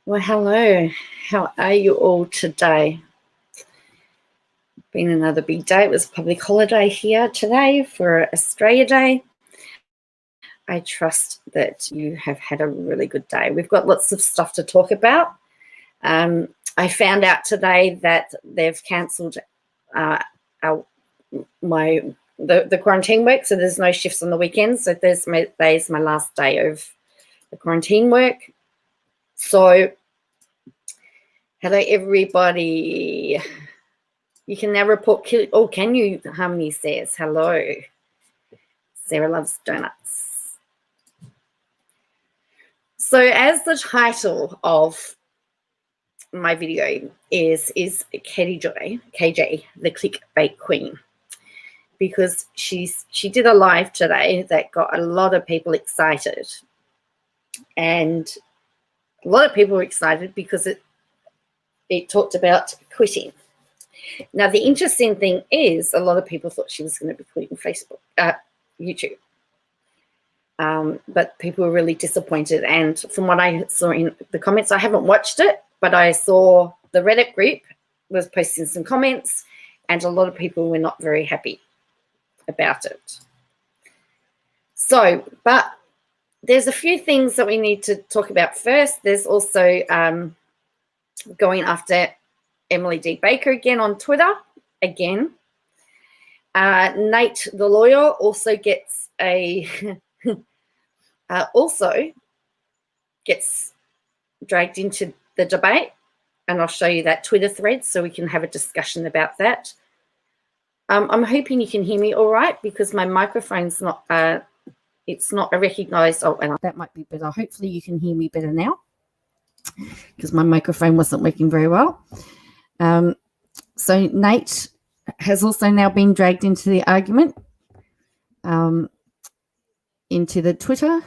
Well, hello. How are you all today? Been another big day. It was a public holiday here today for Australia Day. I trust that you have had a really good day. We've got lots of stuff to talk about. I found out today that they've cancelled the quarantine work, so there's no shifts on the weekends. So Thursday is my last day of the quarantine work. So, hello everybody. You can now report. Oh, can you? Harmony says hello. Sarah loves donuts. So, as the title of my video is Katie Joy, KJ, the clickbait queen, because she did a live today that got a lot of people excited, and a lot of people were excited because it talked about quitting. Now, the interesting thing is a lot of people thought she was going to be quitting YouTube. But people were really disappointed. And from what I saw in the comments, I haven't watched it, but I saw the Reddit group was posting some comments, and a lot of people were not very happy about it. So, but there's a few things that we need to talk about first. There's also going after Emily D. Baker again on Twitter, again. Nate, the lawyer, also gets dragged into the debate, and I'll show you that Twitter thread so we can have a discussion about that. I'm hoping you can hear me all right because my microphone's not, it's not recognized. Oh, and that might be better. Hopefully you can hear me better now because my microphone wasn't working very well. So Nate has also now been dragged into the argument, into the Twitter.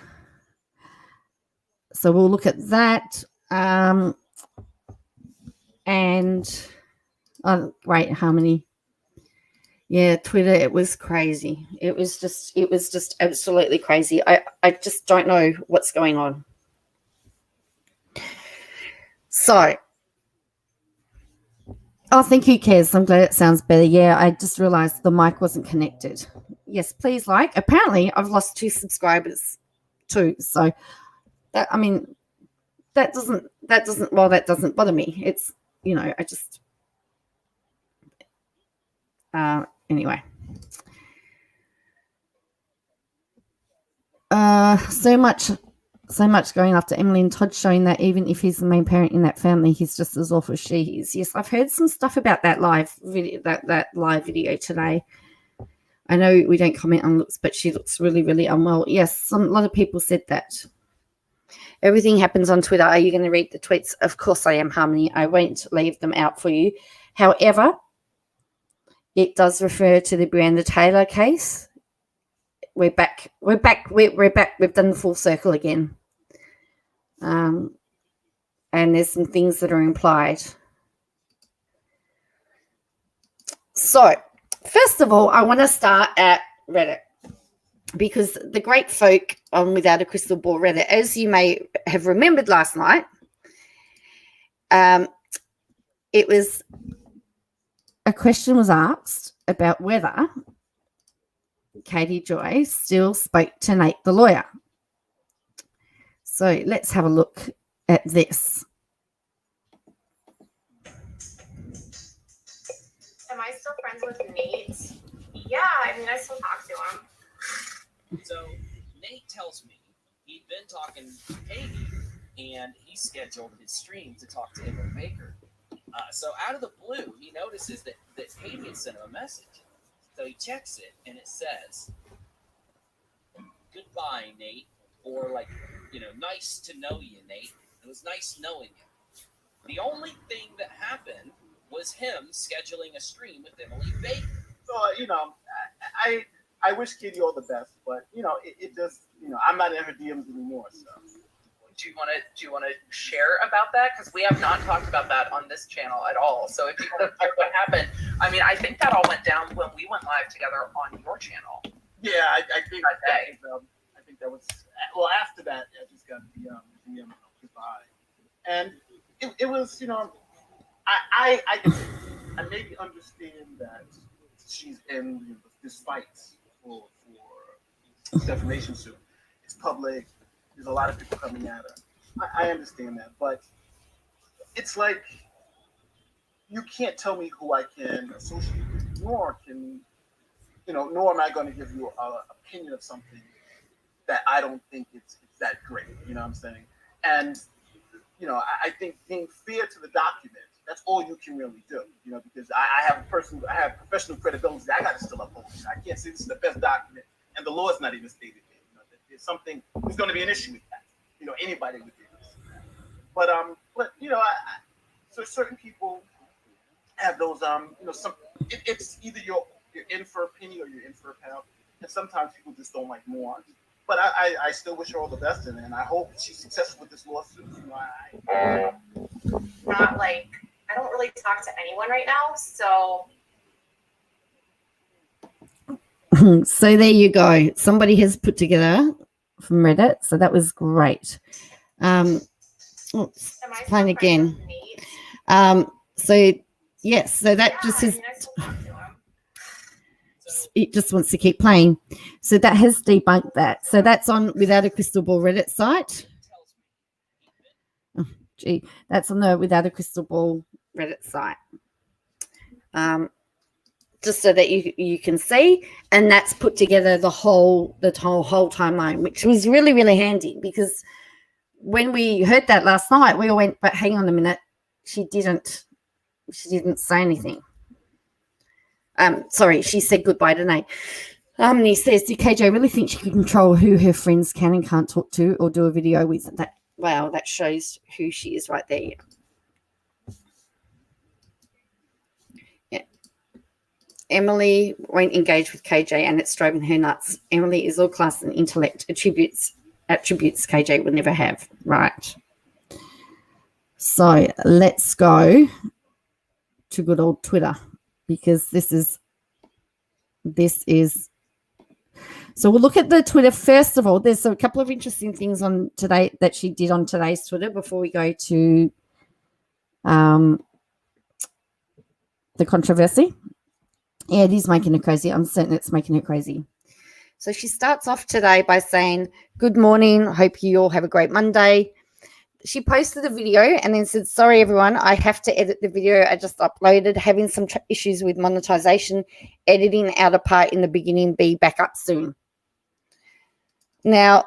So we'll look at that. Great, Harmony. Yeah, Twitter, it was crazy. It was just absolutely crazy. I just don't know what's going on. So, I think who cares? I'm glad it sounds better. Yeah, I just realized the mic wasn't connected. Yes, please like. Apparently, I've lost 2 subscribers too. So, that doesn't bother me. It's, I just, anyway. So much going after Emily and Todd, showing that even if he's the main parent in that family, he's just as awful as she is. Yes, I've heard some stuff about that live video, that live video today. I know we don't comment on looks, but she looks really, really unwell. Yes, a lot of people said that. Everything happens on Twitter. Are you going to read the tweets? Of course I am, Harmony. I won't leave them out for you. However, it does refer to the Breonna Taylor case. We're back. We've done the full circle again. And there's some things that are implied. So, first of all, I want to start at Reddit, because the great folk on Without a Crystal Ball Reddit, as you may have remembered last night, it was a question was asked about whether Katie Joy still spoke to Nate the lawyer. So let's have a look at this. Am I still friends with Nate? Yeah, I mean, I still talk to him. So Nate tells me he'd been talking to Katie, and he scheduled his stream to talk to Emily Baker. So out of the blue, he notices that Katie had sent him a message. So he checks it, and it says, "Goodbye, Nate," or nice to know you, Nate. It was nice knowing you. The only thing that happened was him scheduling a stream with Emily Baker. So, I wish Katie all the best, but it just I'm not in her DMs anymore. So, do you want to share about that? Because we have not talked about that on this channel at all. So if you want to hear what happened, I mean, I think that all went down when we went live together on your channel. Yeah, I think that day. I think that was after that. I just got the DM goodbye, and it was, I maybe understand that she's in this fight for defamation suit. It's public. There's a lot of people coming at her. I understand that, but it's like you can't tell me who I can associate with, nor am I going to give you an opinion of something that I don't think it's that great. You know what I'm saying? And I think being fair to the document, that's all you can really do. Because I have professional credibility that I got to still uphold. I can't say this is the best document, and the law is not even stated there. There's going to be an issue with that. Anybody would do this. But so certain people have those it's either you're in for a penny or you're in for a pound, and sometimes people just don't like morons. But I still wish her all the best, and I hope she's successful with this lawsuit. Not like, I don't really talk to anyone right now, so. So there you go. Somebody has put together from Reddit, so that was great. Playing again. So yes, so that just is. It just wants to keep playing. So that has debunked that. So that's on Without a Crystal Ball Reddit site. Oh, gee, that's on the Without a Crystal Ball Reddit site. Just so that you can see, and that's put together the whole timeline, which was really, really handy, because when we heard that last night, we all went, but hang on a minute, she didn't say anything. Sorry, she said goodbye tonight. And he says, did KJ really think she could control who her friends can and can't talk to or do a video with? That, wow, that shows who she is right there. Yeah. Emily won't engage with KJ, and it's driving her nuts. Emily is all class and intellect, attributes KJ would never have. Right. So let's go to good old Twitter, because this is so we'll look at the Twitter first of all. There's a couple of interesting things on today that she did on today's Twitter before we go to the controversy. Yeah, it is making her crazy. I'm certain it's making her crazy. So she starts off today by saying, good morning, hope you all have a great Monday. She posted a video and then said, sorry, everyone, I have to edit the video I just uploaded, having some issues with monetization, editing out a part in the beginning, be back up soon. Now,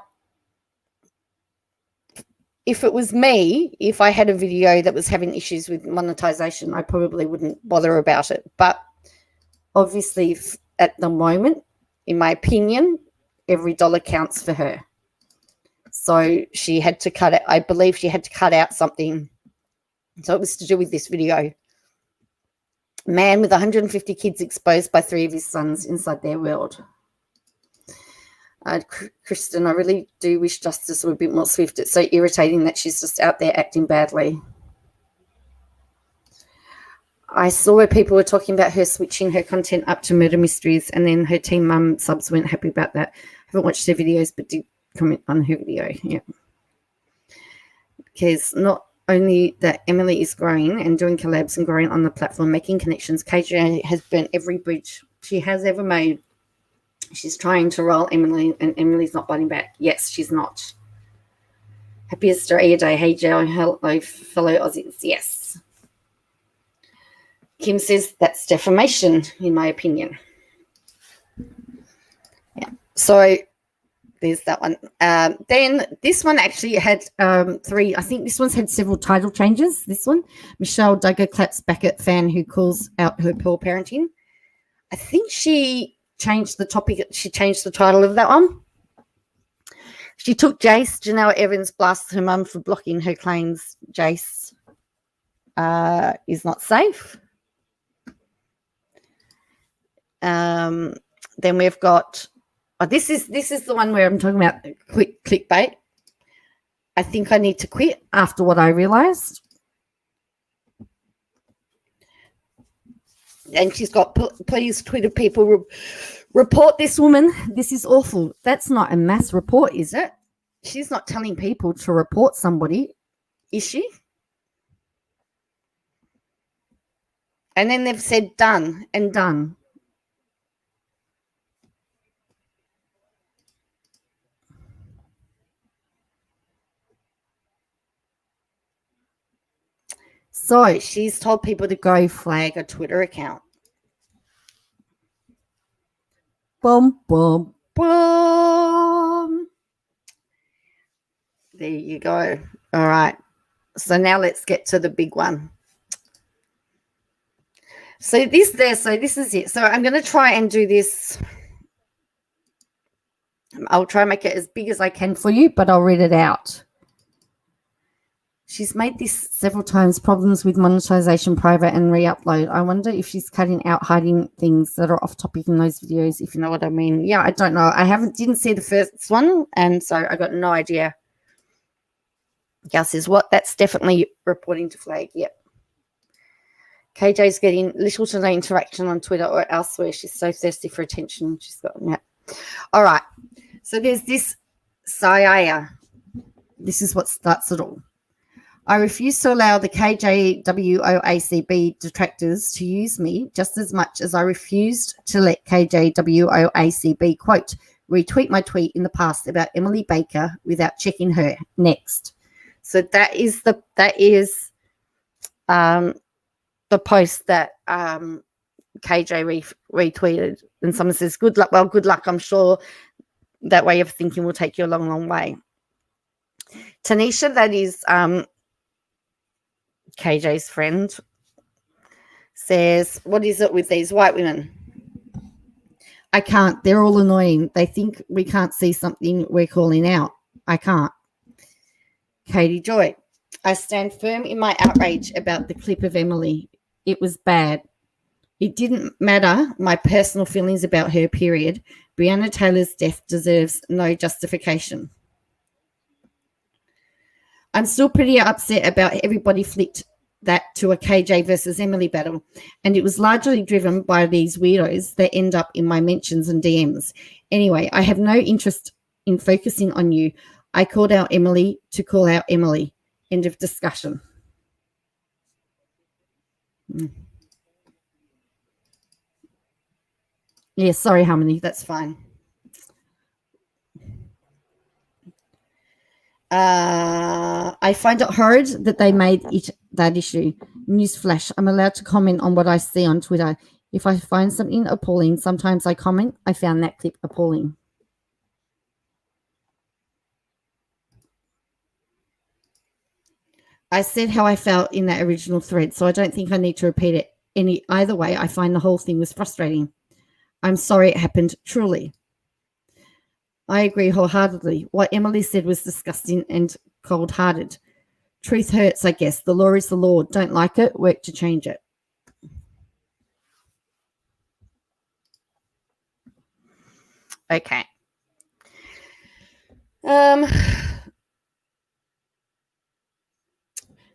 if it was me, if I had a video that was having issues with monetization, I probably wouldn't bother about it. But obviously, at the moment, in my opinion, every dollar counts for her. So she had to cut it. I believe she had to cut out something. So it was to do with this video. Man with 150 kids exposed by 3 of his sons inside their world. Kristen, I really do wish justice were a bit more swift. It's so irritating that she's just out there acting badly. I saw where people were talking about her switching her content up to murder mysteries, and then her Team Mum subs weren't happy about that. I haven't watched her videos, but did comment on her video. Yeah, because not only that Emily is growing and doing collabs and growing on the platform, making connections, KJ has burnt every bridge she has ever made. She's trying to roll Emily, and Emily's not biting back. Yes, she's not. Happiest Australia Day. Hey, Joe. Hello, fellow Aussies. Yes. Kim says that's defamation, in my opinion. Yeah. So there's that one. Then this one actually had 3. I think this one's had several title changes. This one, Michelle Duggar claps back at fan who calls out her poor parenting. I think she changed the topic. She changed the title of that one. She took Jace. Janelle Evans blasts her mum for blocking her claims. Jace is not safe. Then we've got this is the one where I'm talking about clickbait. I think I need to quit after what I realized. And she's got, please Twitter people report this woman. This is awful. That's not a mass report, is it? She's not telling people to report somebody, is she? And then they've said done and done. So she's told people to go flag a Twitter account. Boom, boom, boom. There you go. All right. So now let's get to the big one. So this is it. So I'm going to try and do this. I'll try and make it as big as I can for you, but I'll read it out. She's made this several times, problems with monetization, private and re-upload. I wonder if she's cutting out hiding things that are off topic in those videos, if you know what I mean. Yeah, I don't know. I didn't see the first one, and so I got no idea. Gal says, what? That's definitely reporting to flag. Yep. KJ's getting little to no interaction on Twitter or elsewhere. She's so thirsty for attention. She's got, yeah. All right. So there's this Saya. This is what starts it all. I refuse to allow the KJWOACB detractors to use me just as much as I refused to let KJWOACB, quote, retweet my tweet in the past about Emily Baker without checking her. Next. So that is the post that KJ retweeted, and someone says, good luck. Well, good luck. I'm sure that way of thinking will take you a long, long way. Tanisha, that is KJ's friend, says, what is it with these white women? I can't. They're all annoying. They think we can't see something we're calling out. I can't. Katie Joy, I stand firm in my outrage about the clip of Emily. It was bad. It didn't matter my personal feelings about her, period. Breonna Taylor's death deserves no justification. I'm still pretty upset about everybody flicked that to a KJ versus Emily battle, and it was largely driven by these weirdos that end up in my mentions and DMs. Anyway, I have no interest in focusing on you. I called out Emily to call out Emily. End of discussion. Yeah, sorry, Harmony. That's fine. I find it horrid that they made it that issue. Newsflash, I'm allowed to comment on what I see on Twitter. If I find something appalling, sometimes I comment, I found that clip appalling. I said how I felt in that original thread, so I don't think I need to repeat it. Either way, I find the whole thing was frustrating. I'm sorry it happened, truly. I agree wholeheartedly. What Emily said was disgusting and cold-hearted. Truth hurts, I guess. The law is the law. Don't like it, work to change it. Okay.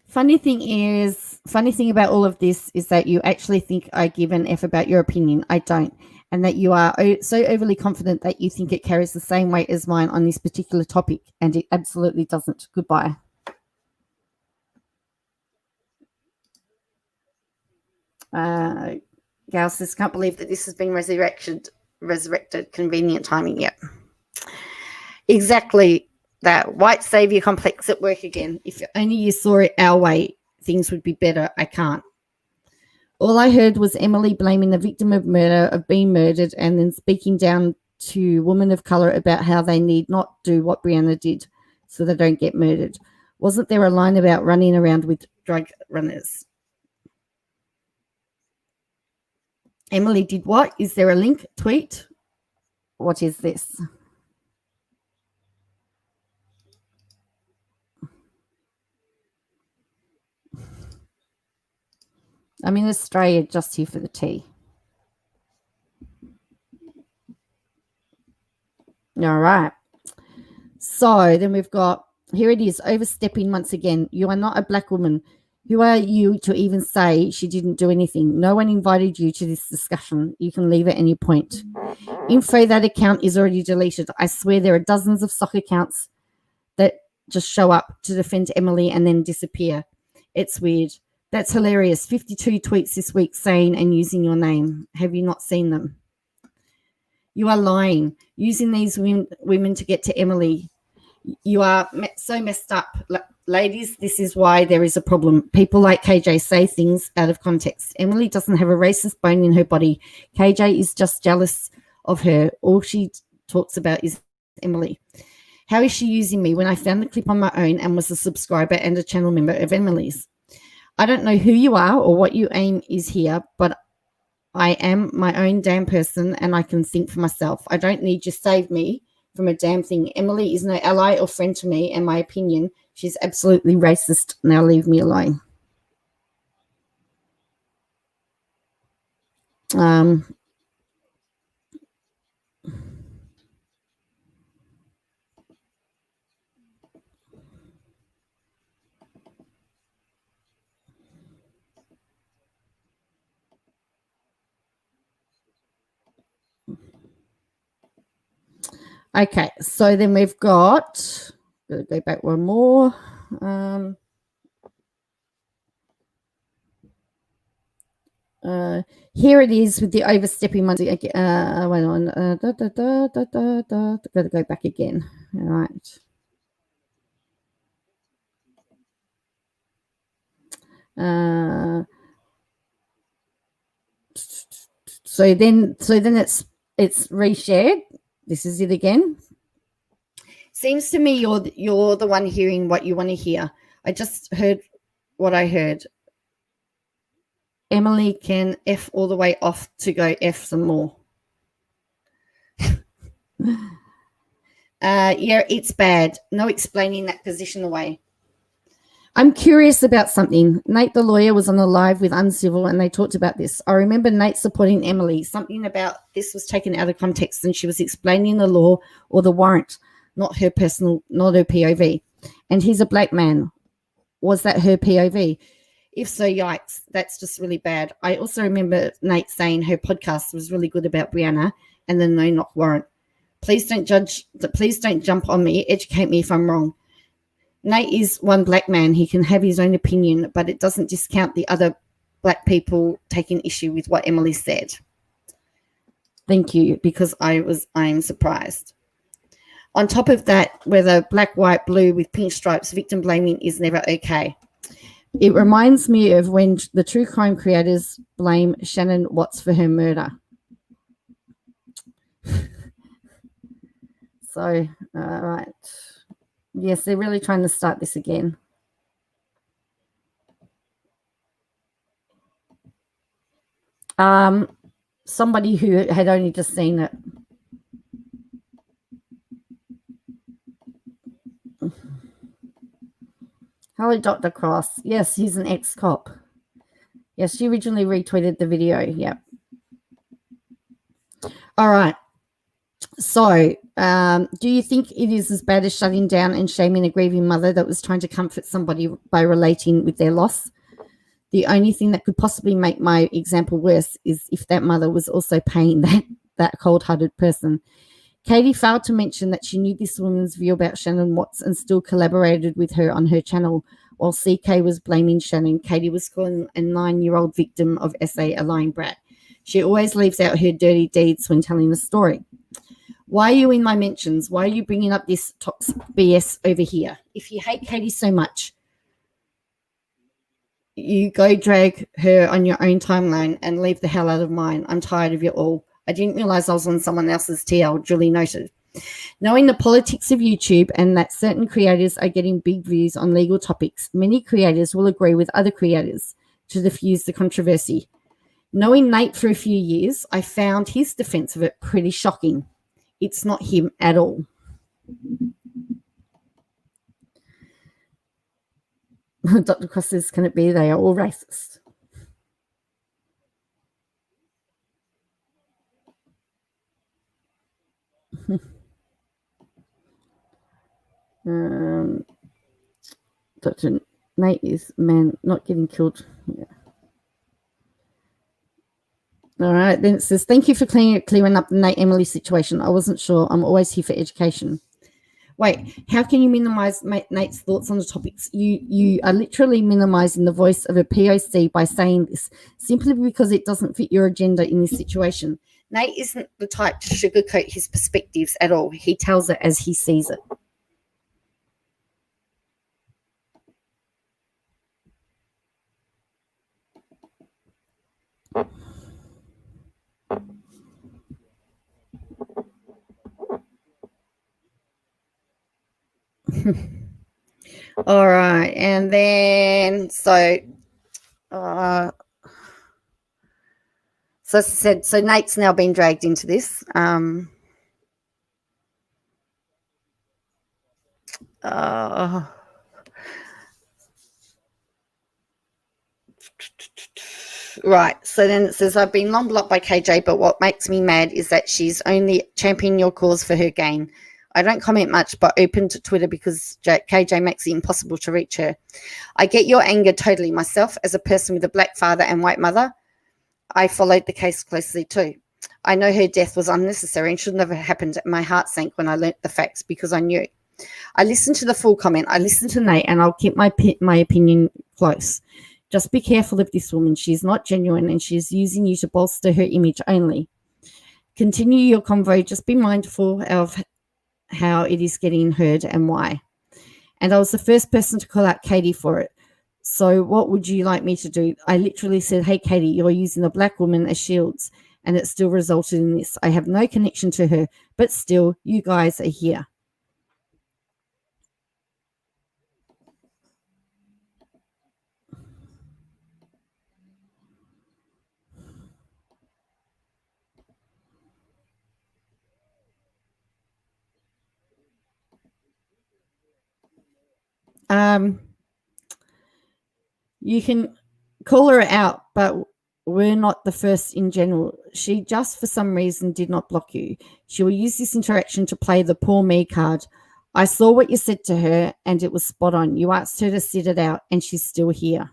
Funny thing about all of this is that you actually think I give an F about your opinion. I don't. And that you are so overly confident that you think it carries the same weight as mine on this particular topic, and it absolutely doesn't. Goodbye. Gal says, can't believe that this has been resurrected. Convenient timing. Yep. Exactly that. White savior complex at work again. If only you saw it our way, things would be better. I can't. All I heard was Emily blaming the victim of murder, of being murdered, and then speaking down to women of color about how they need not do what Breonna did so they don't get murdered. Wasn't there a line about running around with drug runners? Emily did what? Is there a link? Tweet? What is this? I'm in Australia, just here for the tea. All right. So then we've got, here it is, overstepping once again. You are not a black woman. Who are you to even say she didn't do anything? No one invited you to this discussion. You can leave at any point. Info, that account is already deleted. I swear there are dozens of sock accounts that just show up to defend Emily and then disappear. It's weird. That's hilarious. 52 tweets this week saying and using your name. Have you not seen them? You are lying. Using these women to get to Emily. You are so messed up. Ladies, this is why there is a problem. People like KJ say things out of context. Emily doesn't have a racist bone in her body. KJ is just jealous of her. All she talks about is Emily. How is she using me when I found the clip on my own and was a subscriber and a channel member of Emily's? I don't know who you are or what your aim is here, but I am my own damn person and I can think for myself. I don't need you to save me from a damn thing. Emily is no ally or friend to me, and my opinion, she's absolutely racist. Now leave me alone. Okay, so then we've got, gotta go back one more. Here it is with the overstepping money. Wait on. Gotta go back again. All right. So then it's reshared. This is it again. Seems to me you're the one hearing what you want to hear. I just heard what I heard. Emily can F all the way off to go F some more. Yeah, it's bad. No explaining that position away. I'm curious about something. Nate, the lawyer, was on the live with Uncivil and they talked about this. I remember Nate supporting Emily. Something about this was taken out of context and she was explaining the law or the warrant, not her POV. And he's a black man. Was that her POV? If so, yikes, that's just really bad. I also remember Nate saying her podcast was really good about Brianna and the no knock warrant. Please don't jump on me. Educate me if I'm wrong. Nate is one black man. He can have his own opinion, but it doesn't discount the other black people taking issue with what Emily said. Thank you, because I'm surprised. On top of that, whether black, white, blue with pink stripes, victim blaming is never okay. It reminds me of when the true crime creators blame Shannon Watts for her murder. So, all right. Yes, they're really trying to start this again. Somebody who had only just seen it. Hello, Dr. Cross. Yes, he's an ex-cop. Yes, she originally retweeted the video. Yep. All right. So, do you think it is as bad as shutting down and shaming a grieving mother that was trying to comfort somebody by relating with their loss? The only thing that could possibly make my example worse is if that mother was also paying that cold-hearted person. Katie failed to mention that she knew this woman's view about Shannon Watts and still collaborated with her on her channel. While CK was blaming Shannon, Katie was calling a 9-year-old victim of SA a lying brat. She always leaves out her dirty deeds when telling the story. Why are you in my mentions? Why are you bringing up this toxic BS over here? If you hate Katie so much, you go drag her on your own timeline and leave the hell out of mine. I'm tired of you all. I didn't realize I was on someone else's TL, Julie noted. Knowing the politics of YouTube and that certain creators are getting big views on legal topics, many creators will agree with other creators to diffuse the controversy. Knowing Nate for a few years, I found his defense of it pretty shocking. It's not him at all. Dr. Cross says, can it be they are all racist? Dr. Nate is man not getting killed. Yeah. All right, then it says, thank you for clearing up the Nate Emily situation. I wasn't sure. I'm always here for education. Wait, how can you minimize Nate's thoughts on the topics? You are literally minimizing the voice of a POC by saying this simply because it doesn't fit your agenda in this situation. Nate isn't the type to sugarcoat his perspectives at all. He tells it as he sees it. All right, and then so as I said, so Nate's now been dragged into this. Right, so then it says, I've been long blocked by KJ, but what makes me mad is that she's only championing your cause for her gain. I don't comment much, but open to Twitter because KJ makes it impossible to reach her. I get your anger totally. Myself, as a person with a black father and white mother, I followed the case closely too. I know her death was unnecessary and should never have happened. My heart sank when I learnt the facts because I knew. I listened to the full comment. I listened to Nate, and I'll keep my opinion close. Just be careful of this woman. She's not genuine, and she's using you to bolster her image only. Continue your convo. Just be mindful of how it is getting heard and why. And I was the first person to call out Katie for it. So what would you like me to do? I literally said, hey, Katie, you're using a black woman as shields, and it still resulted in this. I have no connection to her, but still, you guys are here. You can call her out, but we're not the first in general. She just, for some reason, did not block you. She will use this interaction to play the poor me card. I saw what you said to her, and it was spot on. You asked her to sit it out, and she's still here.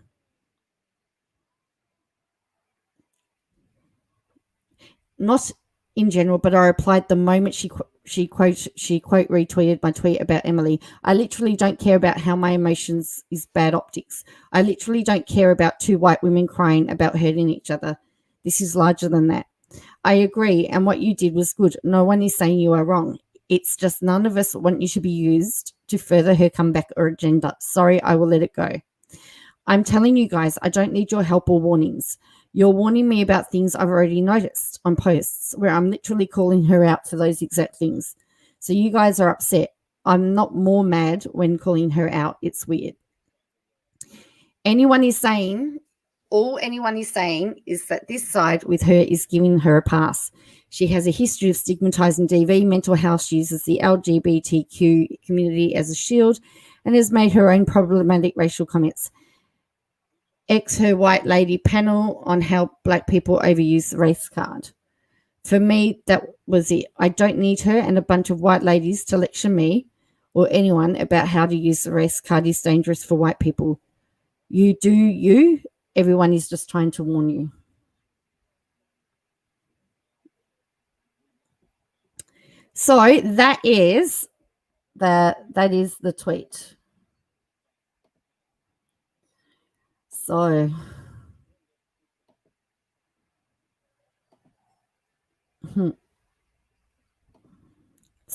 Not in general, but I replied the moment she quote retweeted my tweet about Emily. I literally don't care about how my emotions is bad optics. I literally don't care about two white women crying about hurting each other. This is larger than that. I agree, and what you did was good. No one is saying you are wrong. It's just none of us want you to be used to further her comeback or agenda. Sorry, I will let it go. I'm telling you guys, I don't need your help or warnings. You're warning me about things I've already noticed on posts where I'm literally calling her out for those exact things. So you guys are upset. I'm not more mad when calling her out. It's weird. All anyone is saying is that this side with her is giving her a pass. She has a history of stigmatizing DV, mental health, uses the LGBTQ community as a shield, and has made her own problematic racial comments. Her white lady panel on how black people overuse the race card. For me, that was it. I don't need her and a bunch of white ladies to lecture me or anyone about how to use the race card is dangerous for white people. You do you. Everyone is just trying to warn you. So that is the tweet. So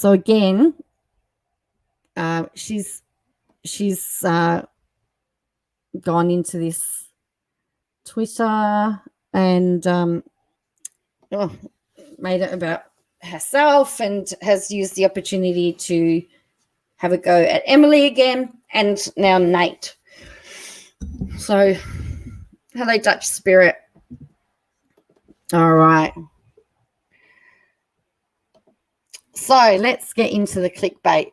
again, she's gone into this Twitter and made it about herself and has used the opportunity to have a go at Emily again and now Nate. So, hello, Dutch Spirit. All right. So, let's get into the clickbait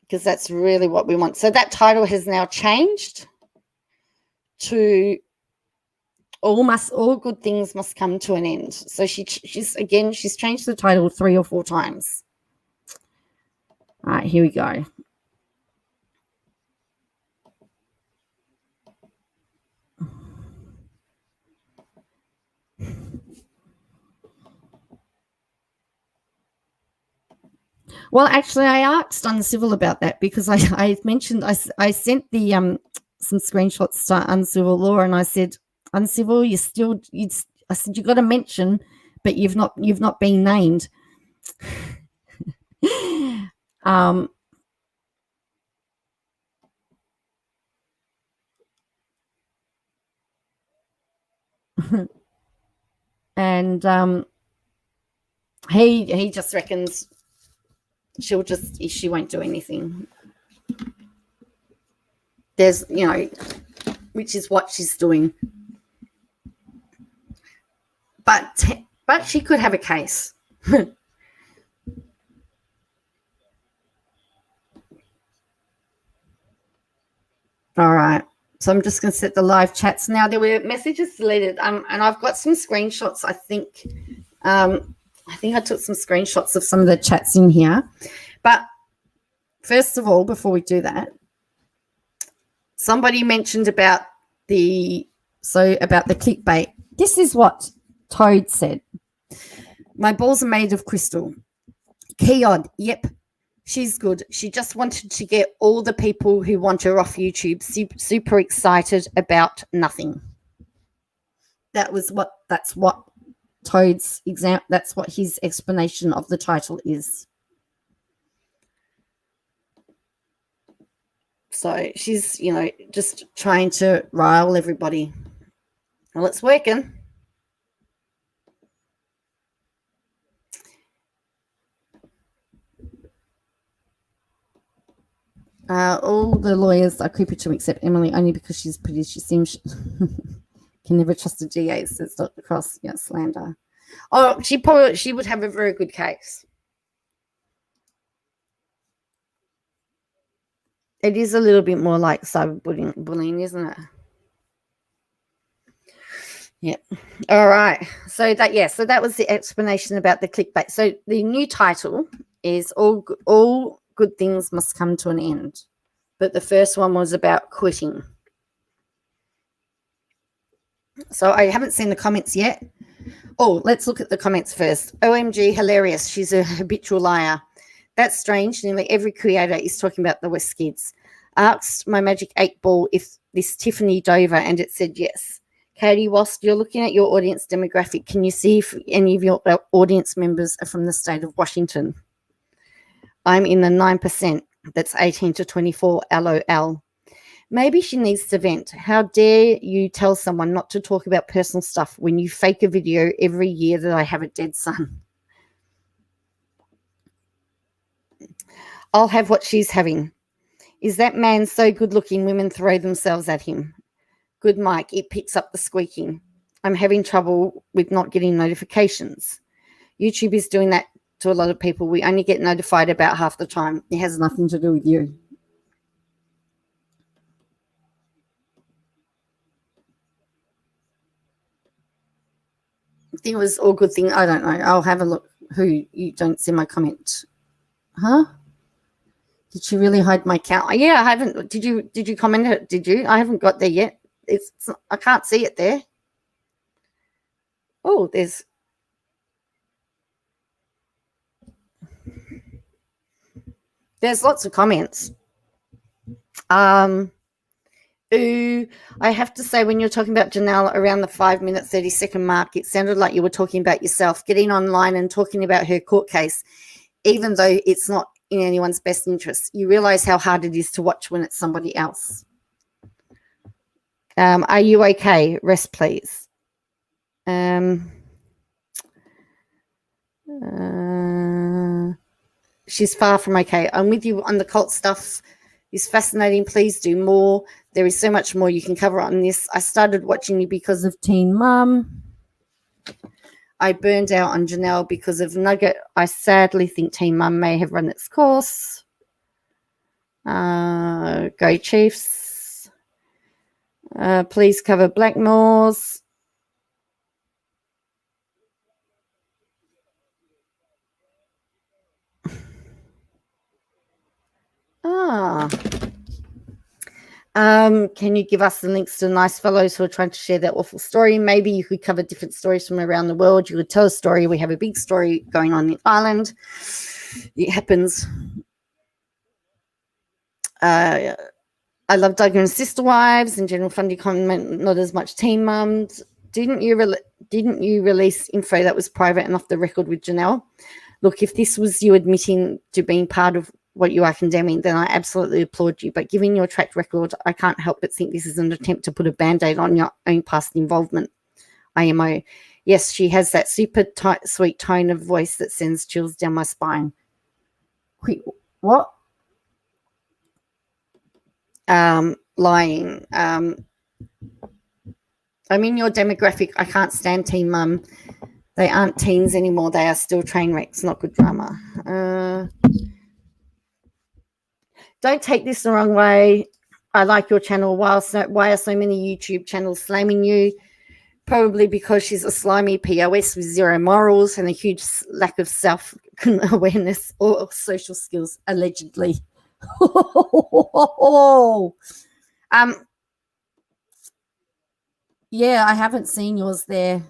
because that's really what we want. So, that title has now changed to all good things must come to an end. So, she's changed the title 3 or 4 times. All right, here we go. Well, actually, I asked Uncivil about that because I mentioned I sent the some screenshots to Uncivil Law, and I said, Uncivil, I said you got to mention, but you've not been named. And he just reckons she won't do anything. There's, which is what she's doing. But she could have a case. All right. So I'm just going to set the live chats. Now, there were messages deleted, and I've got some screenshots, I think. I took some screenshots of some of the chats in here. But first of all, before we do that, somebody mentioned about the clickbait. This is what Toad said. My balls are made of crystal. Keod, yep. She's good. She just wanted to get all the people who want her off YouTube super excited about nothing. That's what Toad's that's what his explanation of the title is. So she's, just trying to rile everybody. Well, it's working. All the lawyers are creepy to accept Emily only because she's pretty. She seems can never trust a DA, says Dr. Cross. Yeah, slander. Oh, she would have a very good case. It is a little bit more like cyberbullying, isn't it? Yep. All right. So that was the explanation about the clickbait. So the new title is all good things must come to an end. But the first one was about quitting. So I haven't seen the comments yet. Oh, let's look at the comments first. OMG, hilarious. She's a habitual liar. That's strange. Nearly every creator is talking about the West Kids. Asked my Magic 8 Ball if this Tiffany Dover, and it said yes. Katie, whilst you're looking at your audience demographic, can you see if any of your audience members are from the state of Washington? I'm in the 9%. That's 18 to 24. LOL. Maybe she needs to vent. How dare you tell someone not to talk about personal stuff when you fake a video every year that I have a dead son? I'll have what she's having. Is that man so good looking women throw themselves at him? Good mic, it picks up the squeaking. I'm having trouble with not getting notifications. YouTube is doing that to a lot of people. We only get notified about half the time. It has nothing to do with you. I think it was all good thing. I don't know. I'll have a look. Who you don't see my comment. Huh? Did she really hide my account? Yeah, I haven't. Did you comment it? Did you? I haven't got there yet. I can't see it there. Oh, there's lots of comments. Ooh, I have to say, when you're talking about Janelle around the 5-minute, 30-second mark, it sounded like you were talking about yourself, getting online and talking about her court case, even though it's not in anyone's best interest. You realize how hard it is to watch when it's somebody else. Are you okay? Rest, please. She's far from okay. I'm with you on the cult stuff. It's fascinating. Please do more. There is so much more you can cover on this. I started watching you because of Teen Mum. I burned out on Janelle because of Nugget. I sadly think Teen Mum may have run its course. Go Chiefs. Please cover Blackmore's. Can you give us the links to nice fellows who are trying to share their awful story? Maybe you could cover different stories from around the world. You could tell a story. We have a big story going on in Ireland. it happens. I love Doug and Sister Wives and General Fundy comment, not as much Teen Mums. Didn't you release info that was private and off the record with Janelle? Look, if this was you admitting to being part of what you are condemning, then I absolutely applaud you. But given your track record, I can't help but think this is an attempt to put a Band-Aid on your own past involvement. IMO. Yes, she has that super sweet tone of voice that sends chills down my spine. What? Lying. I'm in your demographic. I can't stand Teen Mum. They aren't teens anymore. They are still train wrecks, not good drama. Don't take this the wrong way. I like your channel. Why are so many YouTube channels slamming you? Probably because she's a slimy POS with zero morals and a huge lack of self-awareness or social skills, allegedly. Yeah, I haven't seen yours there.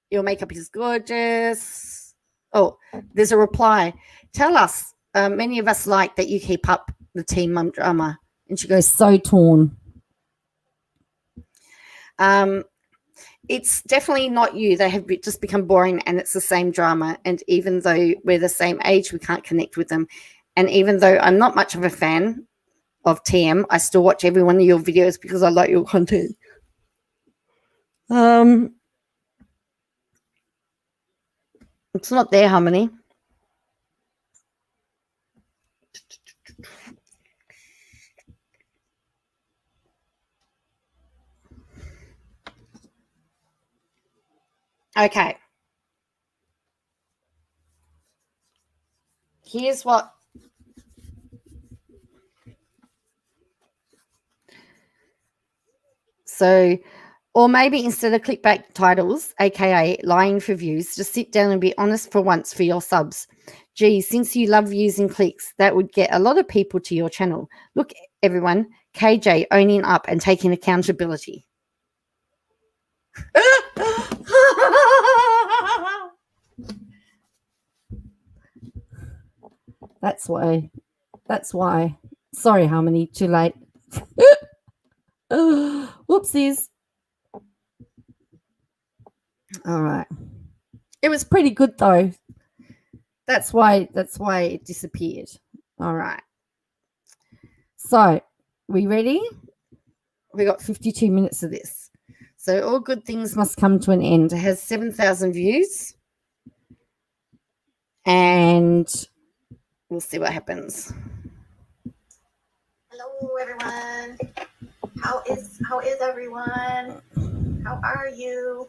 Your makeup is gorgeous. Oh, there's a reply. Tell us. Many of us like that you keep up the Teen Mum drama. And she goes, so torn. It's definitely not you. They have just become boring and it's the same drama. And even though we're the same age, we can't connect with them. And even though I'm not much of a fan of TM, I still watch every one of your videos because I like your content. It's not there, Harmony. Okay. Here's what. So, or maybe instead of clickbait titles, aka lying for views, just sit down and be honest for once for your subs. Gee, since you love views and clicks, that would get a lot of people to your channel. Look, everyone, KJ owning up and taking accountability. That's why. Sorry, Harmony, too late. Whoopsies. All right. It was pretty good though. That's why it disappeared. All right. So, we ready? We got 52 minutes of this. So all good things must come to an end. It has 7,000 views. And we'll see what happens. Hello, everyone. How is everyone? How are you?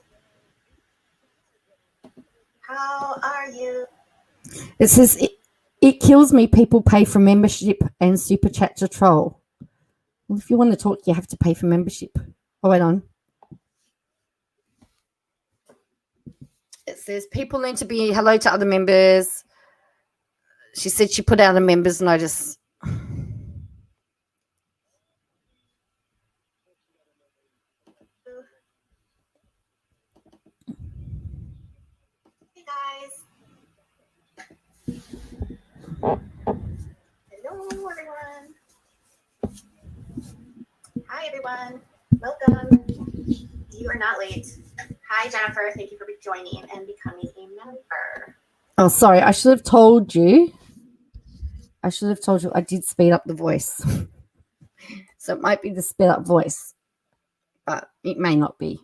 How are you? It says it kills me. People pay for membership and super chat to troll. Well, if you want to talk, you have to pay for membership. Oh, wait on. It says people need to be hello to other members. She said she put out a members notice. Hey guys. Hello everyone. Hi everyone. Welcome. You are not late. Hi Jennifer. Thank you for joining and becoming a member. Oh, sorry. I should have told you. I did speed up the voice. So it might be the sped up voice, but it may not be.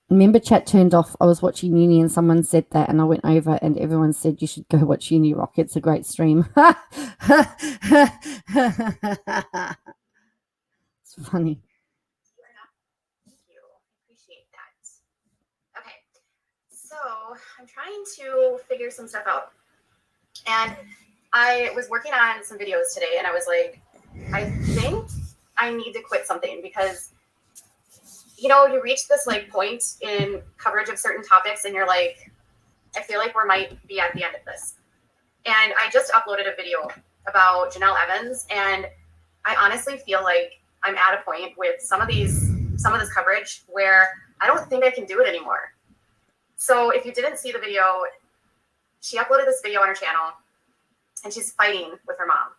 Member chat turned off. I was watching Uni and someone said that and I went over and everyone said you should go watch Uni Rock. It's a great stream. It's funny. Thank you. Appreciate that. Okay. So I'm trying to figure some stuff out. And I was working on some videos today and I was like, I think I need to quit something because you reach this like point in coverage of certain topics and you're like, I feel like we might be at the end of this. And I just uploaded a video about Janelle Evans, and I honestly feel like I'm at a point with some of this coverage where I don't think I can do it anymore. So if you didn't see the video, she uploaded this video on her channel, and she's fighting with her mom.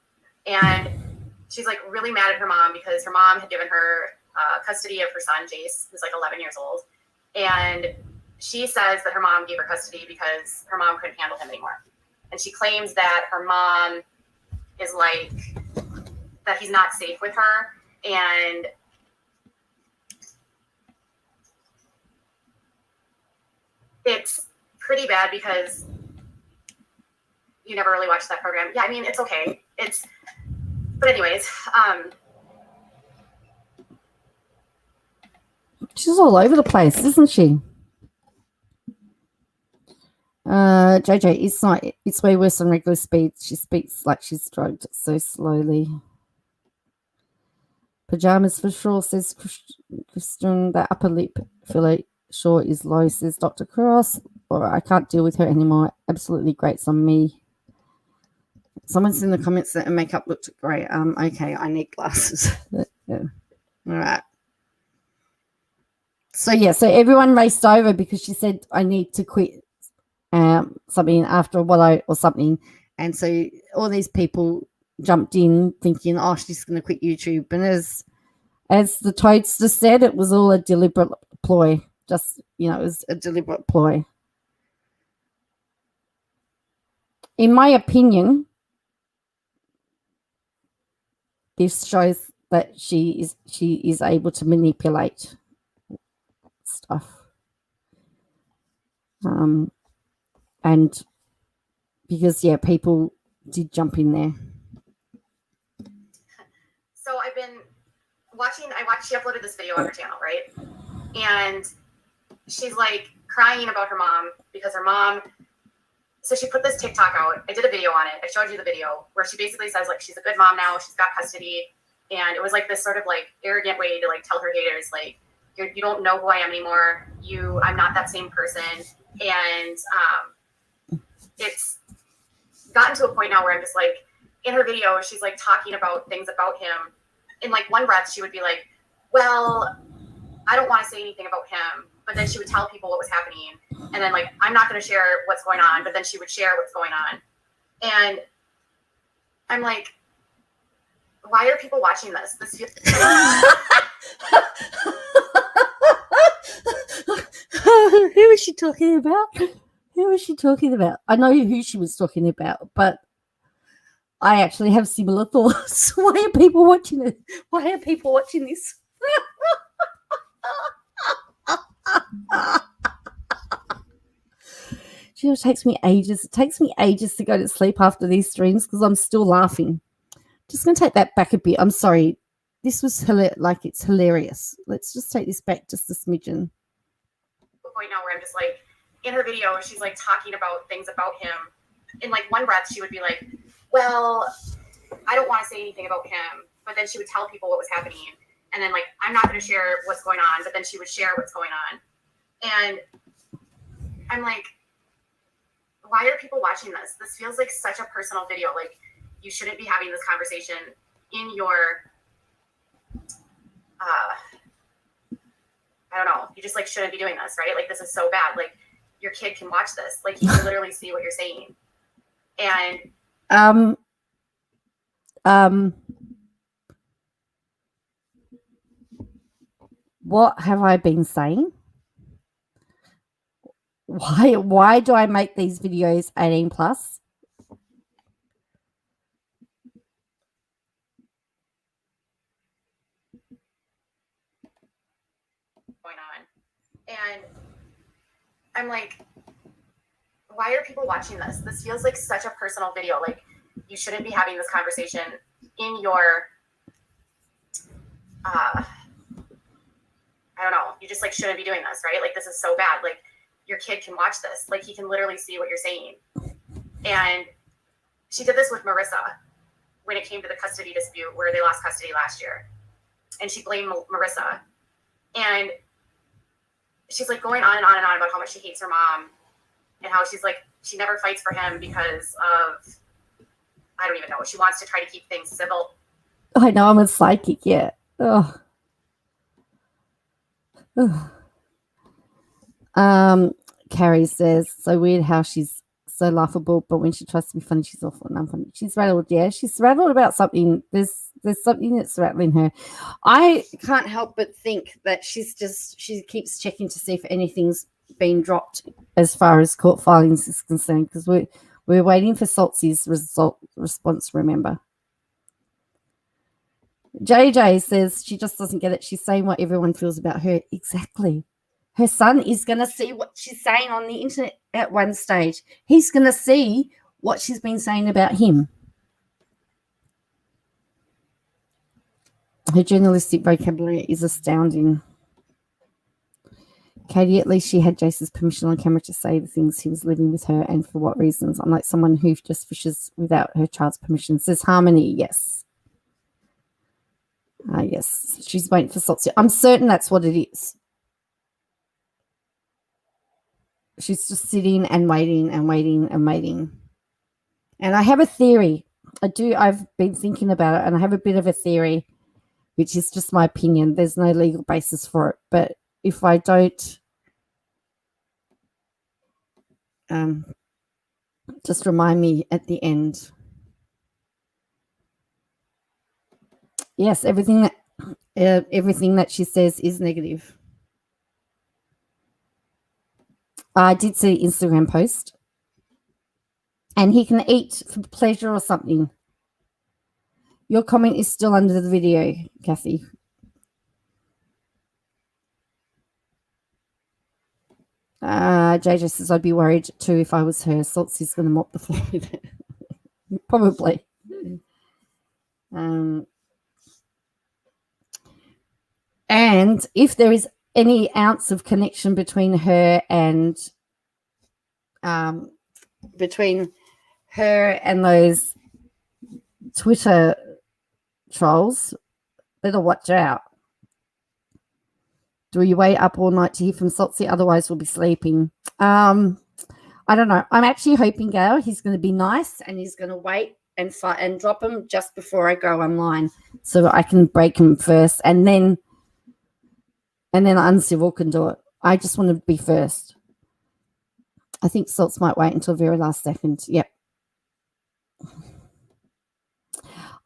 And she's like really mad at her mom because her mom had given her custody of her son, Jace, who's like 11 years old. And she says that her mom gave her custody because her mom couldn't handle him anymore. And she claims that her mom is like, that he's not safe with her. And it's pretty bad because you never really watched that program. Yeah, I mean, it's okay. But anyways, she's all over the place, isn't she? JJ, it's way worse than regular speed. She speaks like she's drugged so slowly. Pajamas for sure, says Christian. That upper lip fillet sure is low, says Dr. Cross. Or I can't deal with her anymore. Absolutely grates on me. Someone's in the comments that her makeup looked great. Okay, I need glasses. Yeah. All right. So everyone raced over because she said I need to quit something after or something. And so all these people jumped in thinking, oh, she's going to quit YouTube. And as the Toadster said, it was all a deliberate ploy. Just, it was a deliberate ploy. In my opinion, this shows that she is able to manipulate stuff. And because, people did jump in there. So I've been she uploaded this video on her channel, right? And she's like crying about her mom because her mom, so she put this TikTok out. I did a video on it. I showed you the video where she basically says like she's a good mom now, she's got custody. And it was like this sort of like arrogant way to like tell her haters, like, you don't know who I am anymore. I'm not that same person. And it's gotten to a point now where I'm just like, in her video, she's like talking about things about him. In like one breath, she would be like, well, I don't want to say anything about him. But then she would tell people what was happening. And then like, I'm not going to share what's going on. But then she would share what's going on. And I'm like, why are people watching this? This feels Who is she talking about? Who is she talking about? I know who she was talking about, but I actually have similar thoughts. Why are people watching it? Why are people watching this? It takes me ages. It takes me ages to go to sleep after these streams because I'm still laughing. Just going to take that back a bit. I'm sorry. This was it's hilarious. Let's just take this back just a smidgen. Point now where I'm just like, in her video, she's like talking about things about him. In like one breath, she would be like, well, I don't want to say anything about him. But then she would tell people what was happening. And then like, I'm not going to share what's going on. But then she would share what's going on. And I'm like, why are people watching this? This feels like such a personal video. Like, you shouldn't be having this conversation in your, I don't know. You just like shouldn't be doing this, right? Like, this is so bad. Like, your kid can watch this. Like, he can literally see what you're saying. And what have I been saying? Why do I make these videos 18 plus? going on. And I'm like, why are people watching this? This feels like such a personal video. Like, you shouldn't be having this conversation in your, I don't know. You just like shouldn't be doing this, right? Like, this is so bad. Like, your kid can watch this. Like, he can literally see what you're saying. And she did this with Marissa when it came to the custody dispute where they lost custody last year. And she blamed Marissa. And she's like going on and on and on about how much she hates her mom. and how she's like, she never fights for him because of, I don't even know, she wants to try to keep things civil. I know, I'm a psychic, yeah. Oh. Carrie says, so weird how she's so laughable, but when she tries to be funny, she's awful and unfunny. She's rattled, yeah. She's rattled about something. There's something that's rattling her. I can't help but think that she keeps checking to see if anything's been dropped as far as court filings is concerned, because we're waiting for Saltsy's response, remember. JJ says she just doesn't get it. She's saying what everyone feels about her. Exactly. Her son is going to see what she's saying on the internet at one stage. He's going to see what she's been saying about him. Her journalistic vocabulary is astounding. Katie, at least she had Jace's permission on camera to say the things he was living with her and for what reasons. Unlike someone who just fishes without her child's permission. Says Harmony, yes. Yes, she's waiting for Saltsy. I'm certain that's what it is. She's just sitting and waiting and waiting and waiting. And I have a theory. I've been thinking about it, and I have a bit of a theory, which is just my opinion. There's no legal basis for it. But if I don't, just remind me at the end. Yes, everything that she says is negative. I did see an Instagram post. And he can eat for pleasure or something. Your comment is still under the video, Kathy. JJ says, I'd be worried too if I was her. Saltsy's going to mop the floor with it. Probably. And if there is any ounce of connection between her and those Twitter trolls, better watch out. Do you wait up all night to hear from Saltsy? Otherwise, we'll be sleeping. I don't know. I'm actually hoping, Gail, he's going to be nice and he's going to wait and drop him just before I go online, so I can break him first, and then Uncivil can do it. I just want to be first. I think Salts might wait until the very last second. Yep.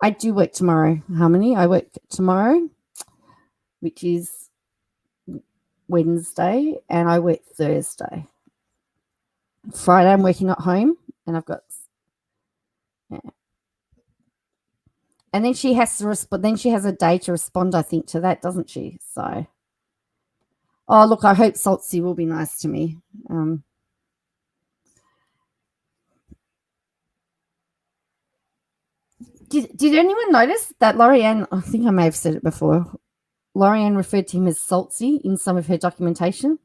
I do work tomorrow, Harmony. I work tomorrow, which is Wednesday, and I work Thursday. Friday, I'm working at home, and I've got... Yeah. And then she has to respond. Then she has a day to respond, I think, to that, doesn't she? So... Oh, look, I hope Saltsy will be nice to me. Did anyone notice that Lorianne, I think I may have said it before, Lorianne referred to him as Saltsy in some of her documentation?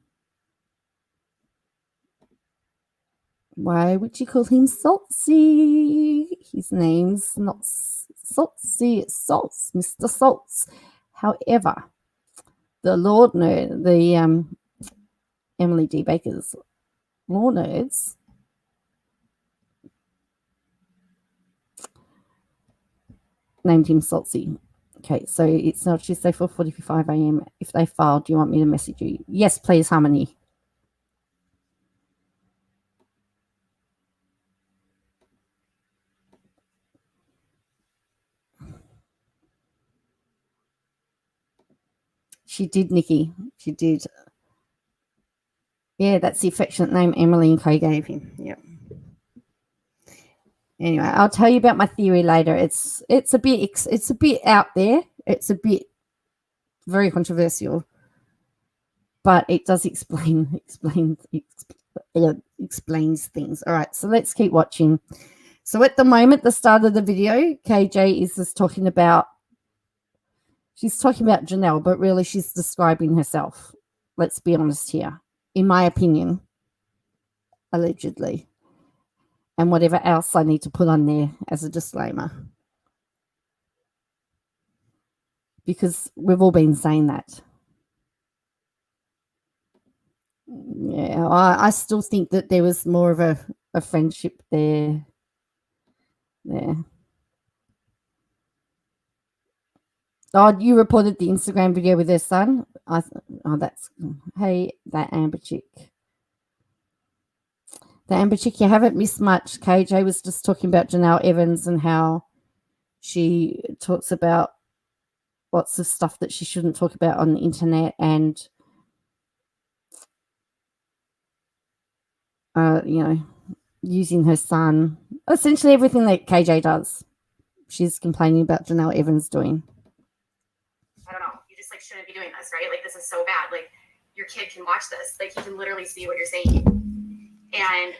Why would you call him Saltsy? His name's not Saltsy, it's Salts, Mr. Salts. However, the Lord nerd, the Emily D. Baker's law nerds named him Saltsy. Okay, so it's not Tuesday 4:45 a.m. If they file, do you want me to message you? Yes, please, Harmony. She did, Nikki. She did. Yeah, that's the affectionate name Emily and Co gave him. Yep. Anyway, I'll tell you about my theory later. It's a bit out there. It's a bit very controversial, but it does explains things. All right, so let's keep watching. So at the moment, the start of the video, KJ is just talking about. She's talking about Janelle, but really she's describing herself. Let's be honest here. In my opinion, allegedly. And whatever else I need to put on there as a disclaimer. Because we've all been saying that. Yeah, I still think that there was more of a friendship there. Yeah. Oh, you reported the Instagram video with her son. That's hey, that Amber chick. The Amber chick, you haven't missed much. KJ was just talking about Janelle Evans and how she talks about lots of stuff that she shouldn't talk about on the internet, and using her son. Essentially everything that KJ does, she's complaining about Janelle Evans doing. I don't know. You just like shouldn't be doing this, right? Like this is so bad. Like your kid can watch this. Like he can literally see what you're saying. And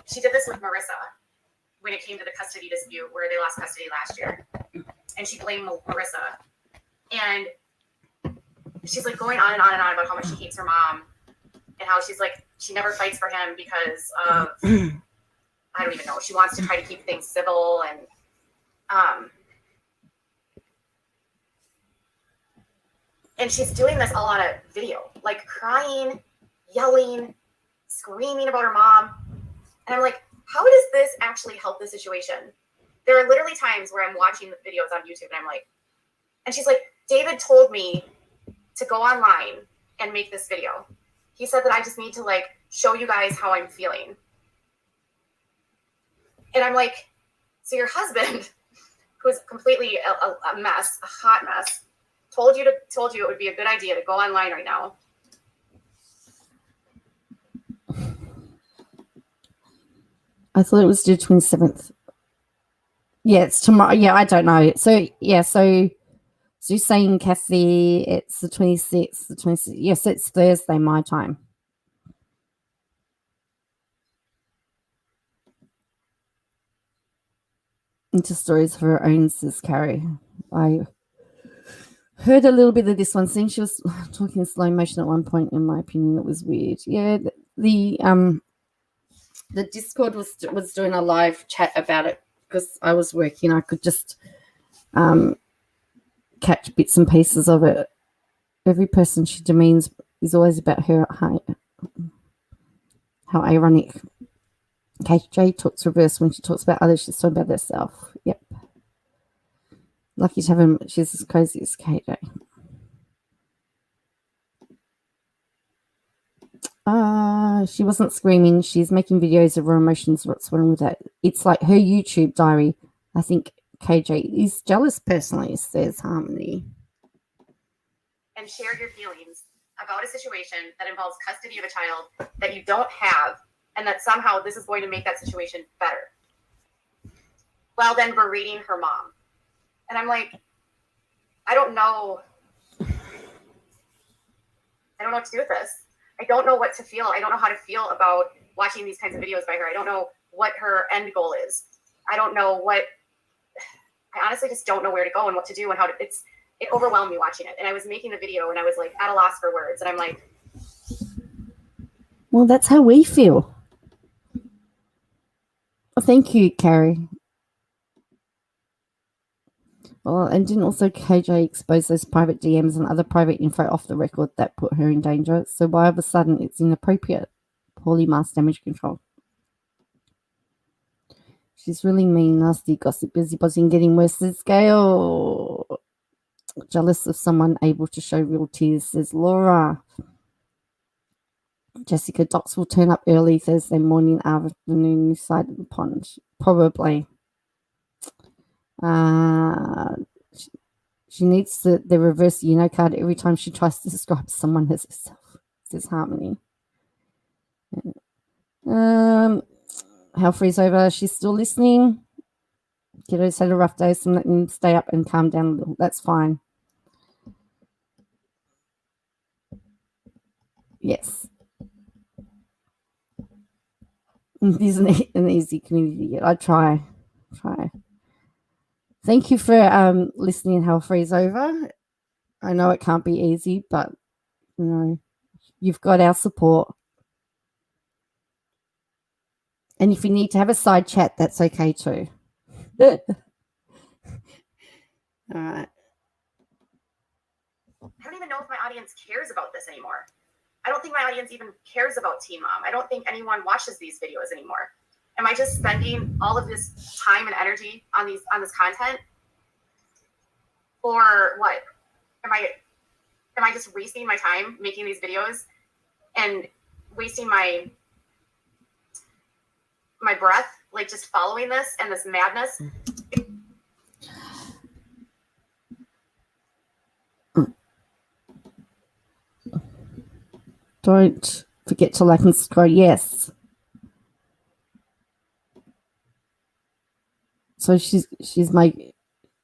she did this with Marissa when it came to the custody dispute where they lost custody last year. And she blamed Marissa. And she's like going on and on and on about how much she hates her mom and how she's like, she never fights for him because of, I don't even know. She wants to try to keep things civil and she's doing this all on a video, like crying, yelling, screaming about her mom. And I'm like, how does this actually help the situation? There are literally times where I'm watching the videos on YouTube and I'm like, and she's like, David told me to go online and make this video. He said that I just need to like show you guys how I'm feeling. And I'm like, so your husband, who's completely a mess, a hot mess, told you it would be a good idea to go online right now. I thought it was due 27th. Yeah, it's tomorrow. Yeah, I don't know. So yeah, so you're saying, Kathy, it's the 26th, the 26th. Yes, it's Thursday, my time. Into stories of her own, says Carrie. I heard a little bit of this one. Seeing she was talking in slow motion at one point, in my opinion, it was weird. Yeah, the Discord was doing a live chat about it because I was working. I could just catch bits and pieces of it. Every person she demeans is always about her. How ironic. KJ talks reverse. When she talks about others, she's talking about herself. Yep. Lucky to have him. She's as crazy as KJ. She wasn't screaming. She's making videos of her emotions. What's wrong with that? It's like her YouTube diary. I think KJ is jealous personally, says Harmony. And share your feelings about a situation that involves custody of a child that you don't have, and that somehow this is going to make that situation better. While then berating her mom. And I'm like, I don't know what to do with this. I don't know what to feel. I don't know how to feel about watching these kinds of videos by her. I don't know what her end goal is. I honestly just don't know where to go and what to do and how to, it overwhelmed me watching it. And I was making the video and I was like at a loss for words. And I'm like, well, that's how we feel. Well, thank you, Carrie. Well, and didn't also KJ expose those private DMs and other private info off the record that put her in danger? So why all of a sudden it's inappropriate? Poorly masked damage control. She's really mean, nasty, gossip, busybody, and getting worse, says Gail. Jealous of someone able to show real tears, says Laura. Jessica, docs will turn up early Thursday morning, afternoon, this side of the pond. Probably. She needs the reverse card every time she tries to describe someone as herself, says Harmony. Halfrey's over. She's still listening. Kiddo's had a rough day, so let them stay up and calm down a little. That's fine. Yes. It isn't an easy community yet. I try. Thank you for listening. Halfrey's over. I know it can't be easy, but you've got our support. And if you need to have a side chat, that's okay too. All right. I don't even know if my audience cares about this anymore. I don't think my audience even cares about Teen Mom. I don't think anyone watches these videos anymore. Am I just spending all of this time and energy on this content? Or what? Am I just wasting my time making these videos and wasting my breath, like just following this and this madness? Don't forget to like and subscribe. Yes. So she's my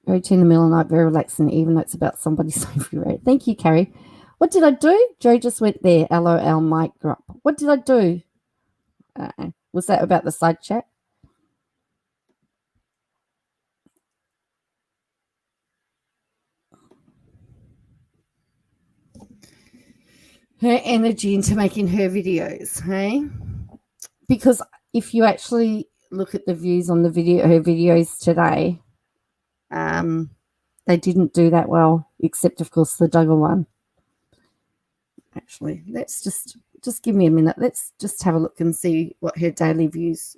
go-to in the middle of the night, very relaxing, even though it's about somebody's favorite. Thank you, Carrie. What did I do? Joe just went there. LOL, mic drop. What did I do? Was that about the side chat? Her energy into making her videos, hey? Because if you actually look at the views on her videos today, they didn't do that well, except of course the Duggar one. Actually, let's just give me a minute. Let's just have a look and see what her daily views.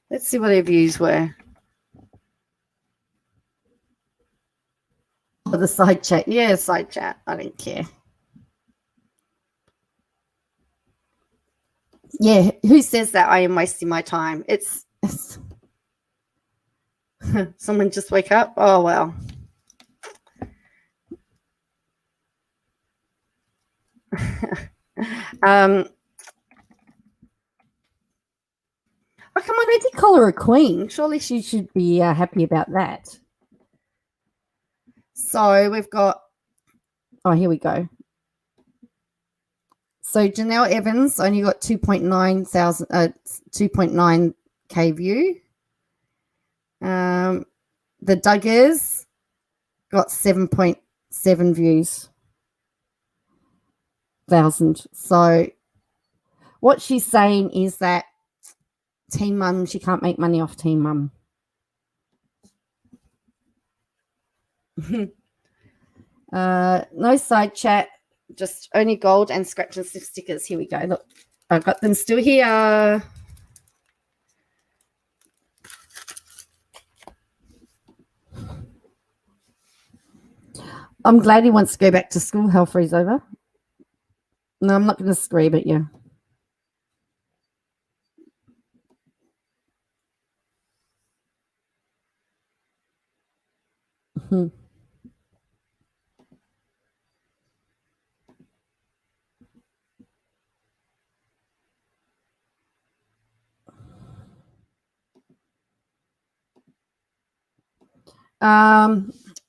Let's see what her views were. Oh, the side chat. Yeah, side chat. I don't care. Yeah, who says that I am wasting my time? It's someone just wake up. Oh, well. Oh, come on, I did call her a queen. Surely she should be happy about that. So we've got, oh, here we go. So Janelle Evans only got 2.9K view. The Duggars got 7.7 views. Thousand. So what she's saying is that Teen Mum, she can't make money off Teen Mum. No side chat, just only gold and scratch and sniff stickers. Here we go. Look, I've got them still here. I'm glad he wants to go back to school. Hell freeze over. No, I'm not going to scream at you.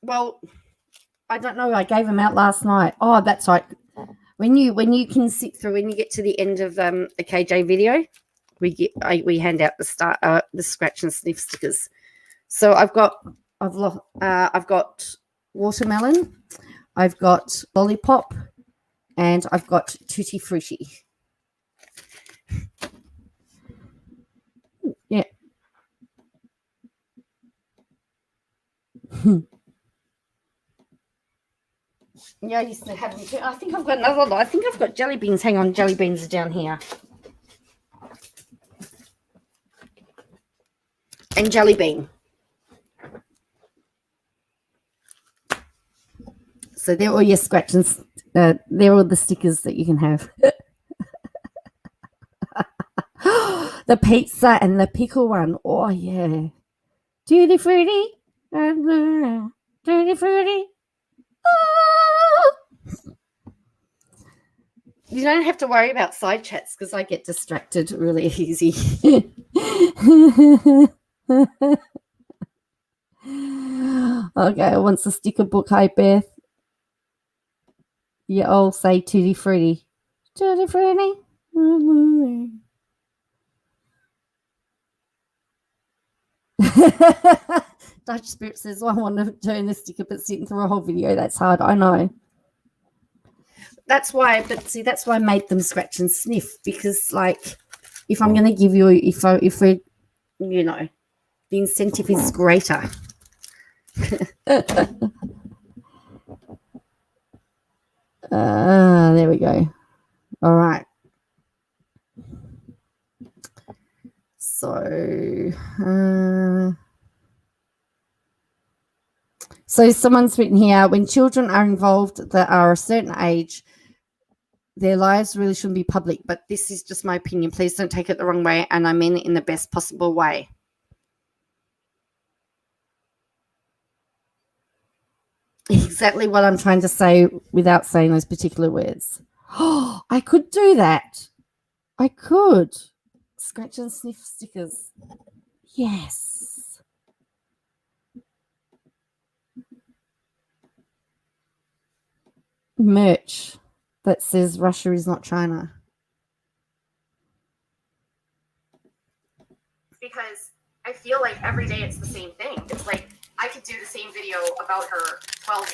Well, I don't know. I gave them out last night. Oh, that's right. When you can sit through, when you get to the end of a KJ video, we hand out the scratch and sniff stickers. So I've got watermelon, I've got lollipop, and I've got tutti frutti. Yeah. Yeah, I used to have them too. I think I've got another lot. I think I've got jelly beans. Hang on, jelly beans are down here. And jelly bean. So they're all your scratches. They're all the stickers that you can have. The pizza and the pickle one. Oh, yeah. Tutti frutti. Tutti frutti. Oh. You don't have to worry about side chats because I get distracted really easy. Okay, wants a sticker book. Hi, Beth. You all say tutti frutti. Tutti frutti. Dutch Spirit says, I want to turn the sticker, but sitting through a whole video, that's hard. I know. That's why, but see, that's why I made them scratch and sniff, because, like, if I'm going to give you, if we, you know, the incentive is greater. There we go. All right. So someone's written here, when children are involved that are a certain age, their lives really shouldn't be public, but this is just my opinion. Please don't take it the wrong way, and I mean it in the best possible way. Exactly what I'm trying to say without saying those particular words. Oh, I could do that. I could. Scratch and sniff stickers. Yes. Merch that says Russia is not China. Because I feel like every day it's the same thing. It's like I could do the same video about her 12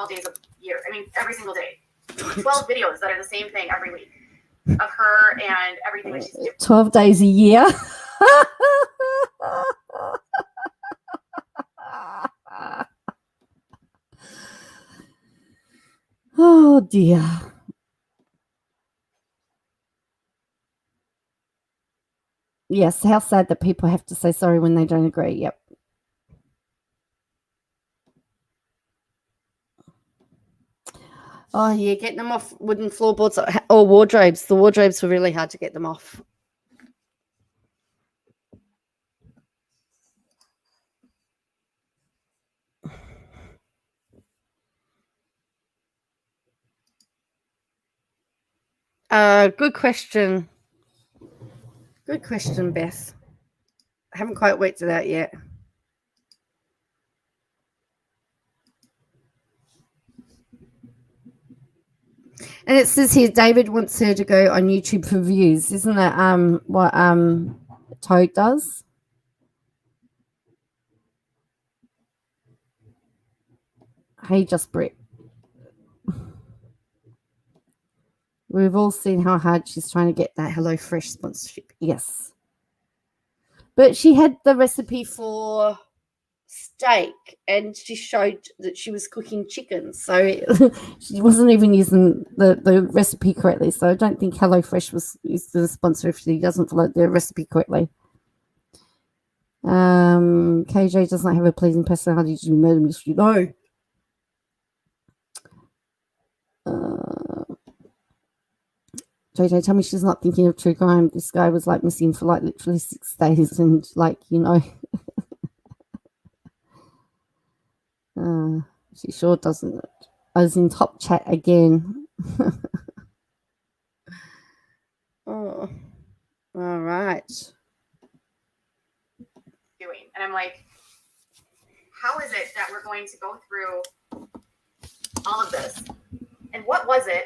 days a year. I mean, every single day. 12 videos that are the same thing every week of her and everything that she's doing. 12 days a year. Oh dear. Yes, how sad that people have to say sorry when they don't agree. Yep. Oh yeah, getting them off wooden floorboards or wardrobes. The wardrobes were really hard to get them off. Good question. Good question, Beth. I haven't quite worked it out yet. And it says here, David wants her to go on YouTube for views. Isn't that what Toad does? Hey, Just Brit. We've all seen how hard she's trying to get that HelloFresh sponsorship. Yes. But she had the recipe for steak and she showed that she was cooking chicken. So she wasn't even using the recipe correctly. So I don't think HelloFresh is the sponsor if she doesn't follow the recipe correctly. KJ does not have a pleasing personality to murder mystery. No. JJ, tell me she's not thinking of true crime. This guy was like missing for like literally 6 days and like, you know. She sure doesn't. I was in top chat again. Oh, all right. Doing. And I'm like, how is it that we're going to go through all of this? And what was it?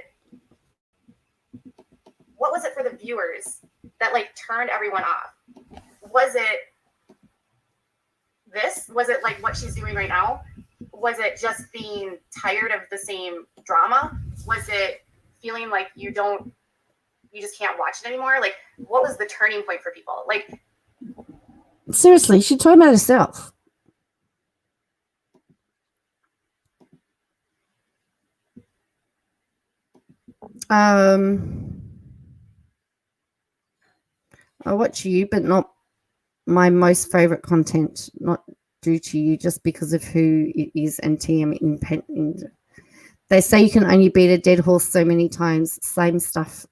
What was it for the viewers that like turned everyone off? Was it this? Was it like what she's doing right now? Was it just being tired of the same drama? Was it feeling like you just can't watch it anymore? Like, what was the turning point for people? Like, seriously, she told about herself. I watch you, but not my most favorite content, not due to you, just because of who it is and TM independent. They say you can only beat a dead horse so many times, same stuff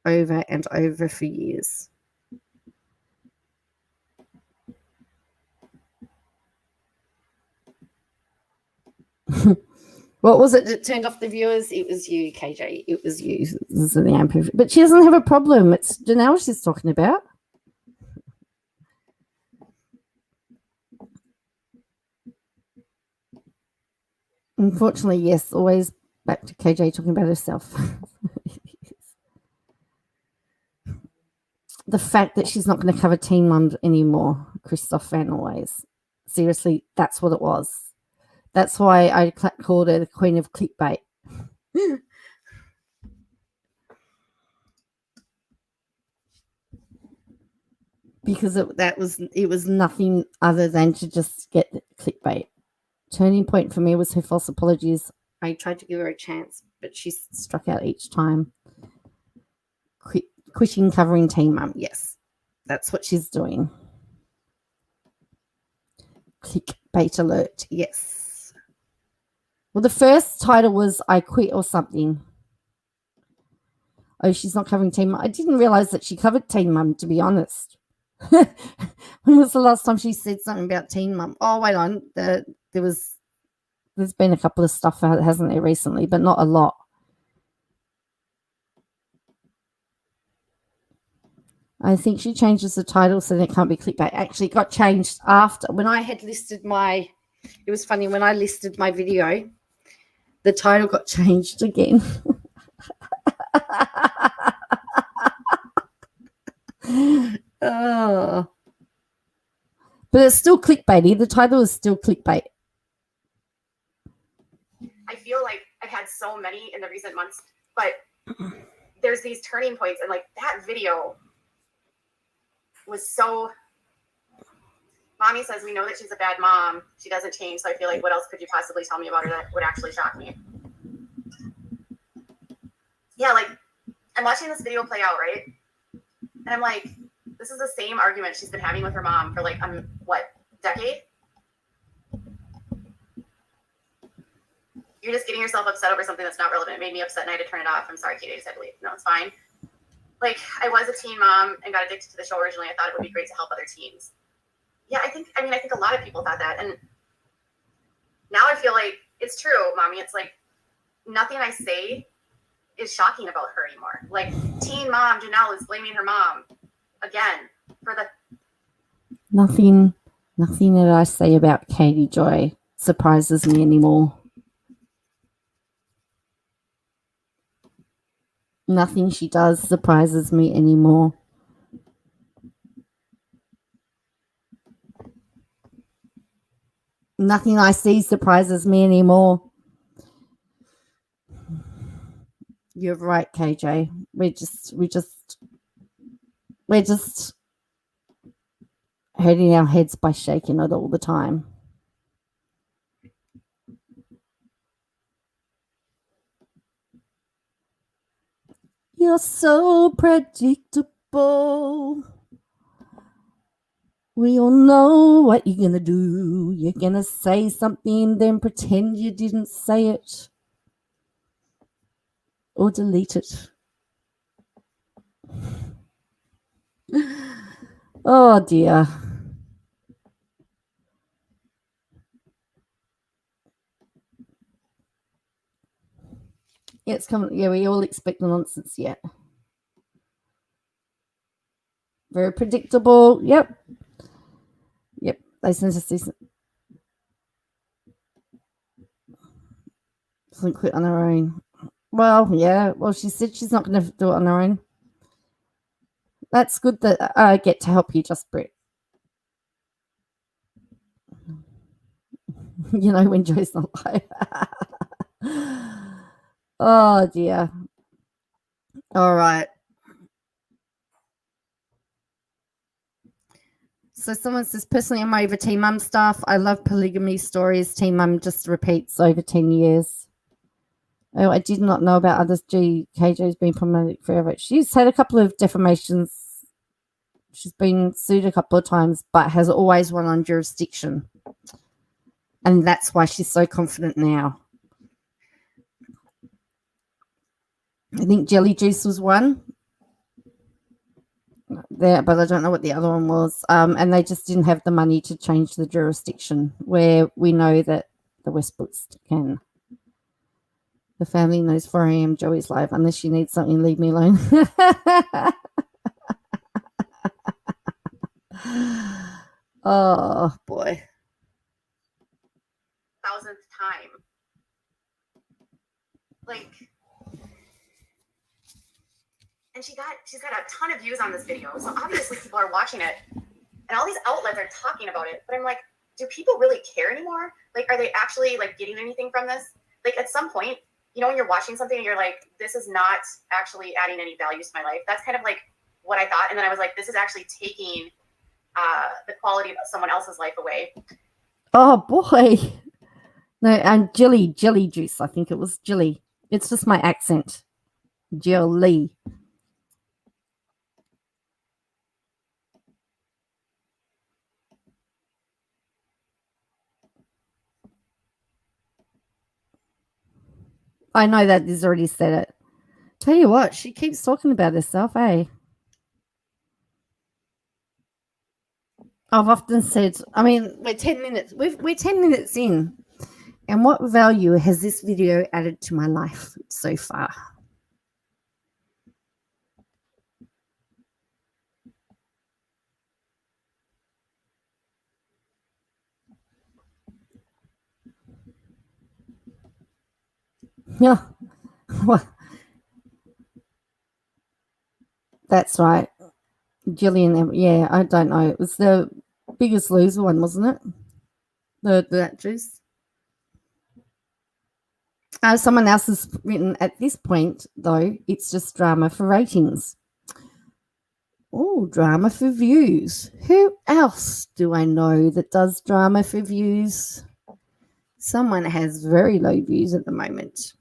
over and over for years. What was it that turned off the viewers? It was you, KJ. It was you. This is the imperfect. But she doesn't have a problem. It's Janelle she's talking about. Unfortunately, yes. Always back to KJ talking about herself. The fact that she's not going to cover Teen Mum anymore, Christoph Van always. Seriously, that's what it was. That's why I called her the queen of clickbait. Because it was nothing other than to just get clickbait. Turning point for me was her false apologies. I tried to give her a chance, but she struck out each time. quitting covering Teen Mum. Yes, that's what she's doing. Clickbait alert. Yes. Well, the first title was I quit or something. Oh, she's not covering Teen Mum. I didn't realize that she covered Teen Mum, to be honest. When was the last time she said something about Teen Mum? Oh, wait on. There's been a couple of stuff, hasn't there, recently, but not a lot. I think she changes the title so that it can't be clickbait. Actually, it got changed after. When I had listed my, it was funny, when I listed my video, the title got changed again. Oh. But it's still clickbaity. The title is still clickbait. I feel like I've had so many in the recent months, but there's these turning points, and like that video was so. Mommy says we know that she's a bad mom. She doesn't change, so I feel like what else could you possibly tell me about her that would actually shock me? Yeah, like I'm watching this video play out, right? And I'm like, this is the same argument she's been having with her mom for like what, decade? You're just getting yourself upset over something that's not relevant. It made me upset and I had to turn it off. I'm sorry, Katie, I just had to leave. No, it's fine. Like, I was a teen mom and got addicted to the show originally. I thought it would be great to help other teens. Yeah, I think a lot of people thought that. And now I feel like it's true, Mommy. It's like nothing I say is shocking about her anymore. Like, teen mom Janelle is blaming her mom again for the... Nothing that I say about Katie Joy surprises me anymore. Nothing she does surprises me anymore. Nothing I see surprises me anymore. You're right, KJ. We're just hurting our heads by shaking it all the time. You're so predictable. We all know what you're going to do. You're going to say something, then pretend you didn't say it. Or delete it. Oh, dear. Yeah, it's coming. Yeah, we all expect the nonsense. Yeah. Very predictable. Yep. They sent us this. Doesn't quit on her own. Well, yeah. Well, she said she's not going to do it on her own. That's good that I get to help you, Just Brit. You know when Joy's not live. Oh, dear. All right. So someone says, personally, I'm over Teen Mum stuff. I love polygamy stories. Teen Mum just repeats over 10 years. Oh, I did not know about others. Gee, KJ's been promoted forever. She's had a couple of defamations. She's been sued a couple of times, but has always won on jurisdiction. And that's why she's so confident now. I think Jelly Juice was one. There, but I don't know what the other one was. And they just didn't have the money to change the jurisdiction, where we know that the Westbrooks can. The family knows 4 a.m. Joey's live. Unless you need something, leave me alone. Oh, boy. 1000th time. Like... And she's got a ton of views on this video. So obviously people are watching it. And all these outlets are talking about it. But I'm like, do people really care anymore? Like, are they actually like getting anything from this? Like at some point, you know, when you're watching something and you're like, this is not actually adding any value to my life. That's kind of like what I thought. And then I was like, this is actually taking the quality of someone else's life away. Oh, boy. No, and jelly juice. I think it was jelly. It's just my accent. Jelly. I know that Liz already said it. Tell you what, she keeps talking about herself, eh? I've often said, I mean, we're 10 minutes. We're 10 minutes in. And what value has this video added to my life so far? Yeah. Well, that's right. Gillian, yeah, I don't know. It was the Biggest Loser one, wasn't it? That juice. Someone else has written, at this point, though, it's just drama for ratings. Oh, drama for views. Who else do I know that does drama for views? Someone has very low views at the moment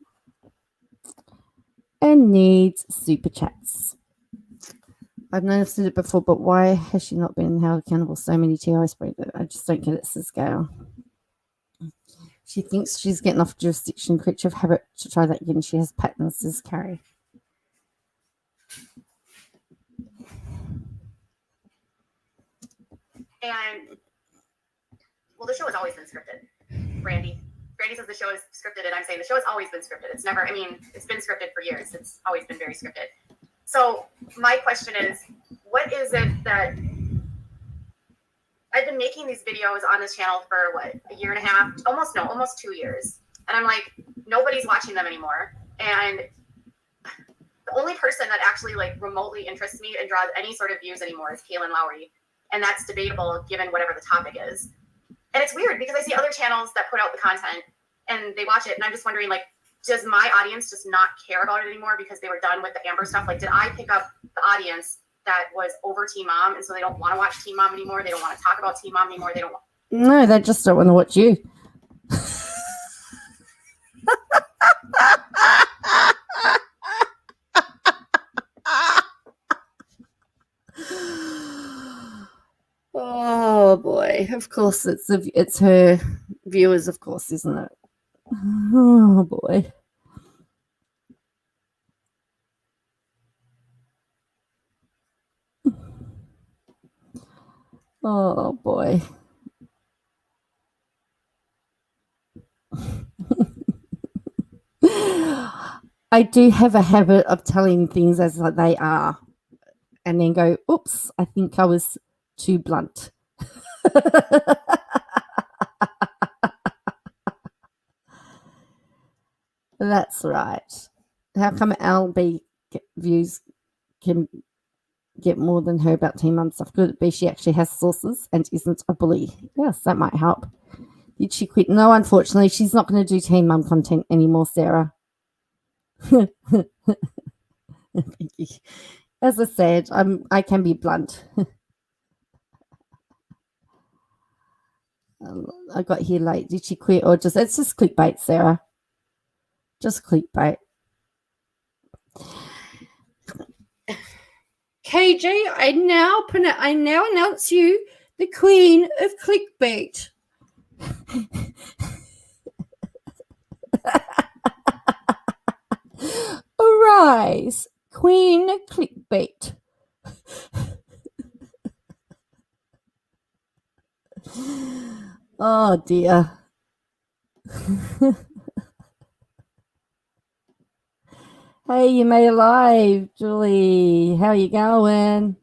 and needs super chats. I've noticed it before, but why has she not been held accountable? So many TI spread. I just don't get it, says Gail. She thinks she's getting off jurisdiction. Creature of habit to try that again. She has patterns, says Carrie. And well, the show has always been scripted. Brandy says the show is scripted, and I'm saying the show has always been scripted. It's never, I mean, it's been scripted for years. It's always been very scripted. So my question is, what is it that I've been making these videos on this channel for what, a year and a half, almost 2 years. And I'm like, nobody's watching them anymore. And the only person that actually like remotely interests me and draws any sort of views anymore is Kaylin Lowry. And that's debatable given whatever the topic is. And it's weird because I see other channels that put out the content and they watch it. And I'm just wondering, like, does my audience just not care about it anymore because they were done with the Amber stuff? Like, did I pick up the audience that was over Teen Mom, and so they don't want to watch Teen Mom anymore? They don't want to talk about Teen Mom anymore. They don't want... No, they just don't want to watch you. Oh boy! Of course, it's her viewers, of course, isn't it? Oh boy! Oh boy! I do have a habit of telling things as they are, and then go, "Oops! I think I was too blunt." That's right. How come LB views can get more than her about Teen Mum stuff? Could it be she actually has sources and isn't a bully? Yes, that might help. Did she quit? No, unfortunately, she's not going to do Teen Mum content anymore, Sarah. As I said, I can be blunt. I got here late. Did she quit or just? It's just clickbait, Sarah. Just clickbait. KJ, I now announce you the queen of clickbait. Arise, queen of clickbait. Oh dear. Hey, you made it live, Julie. How you going?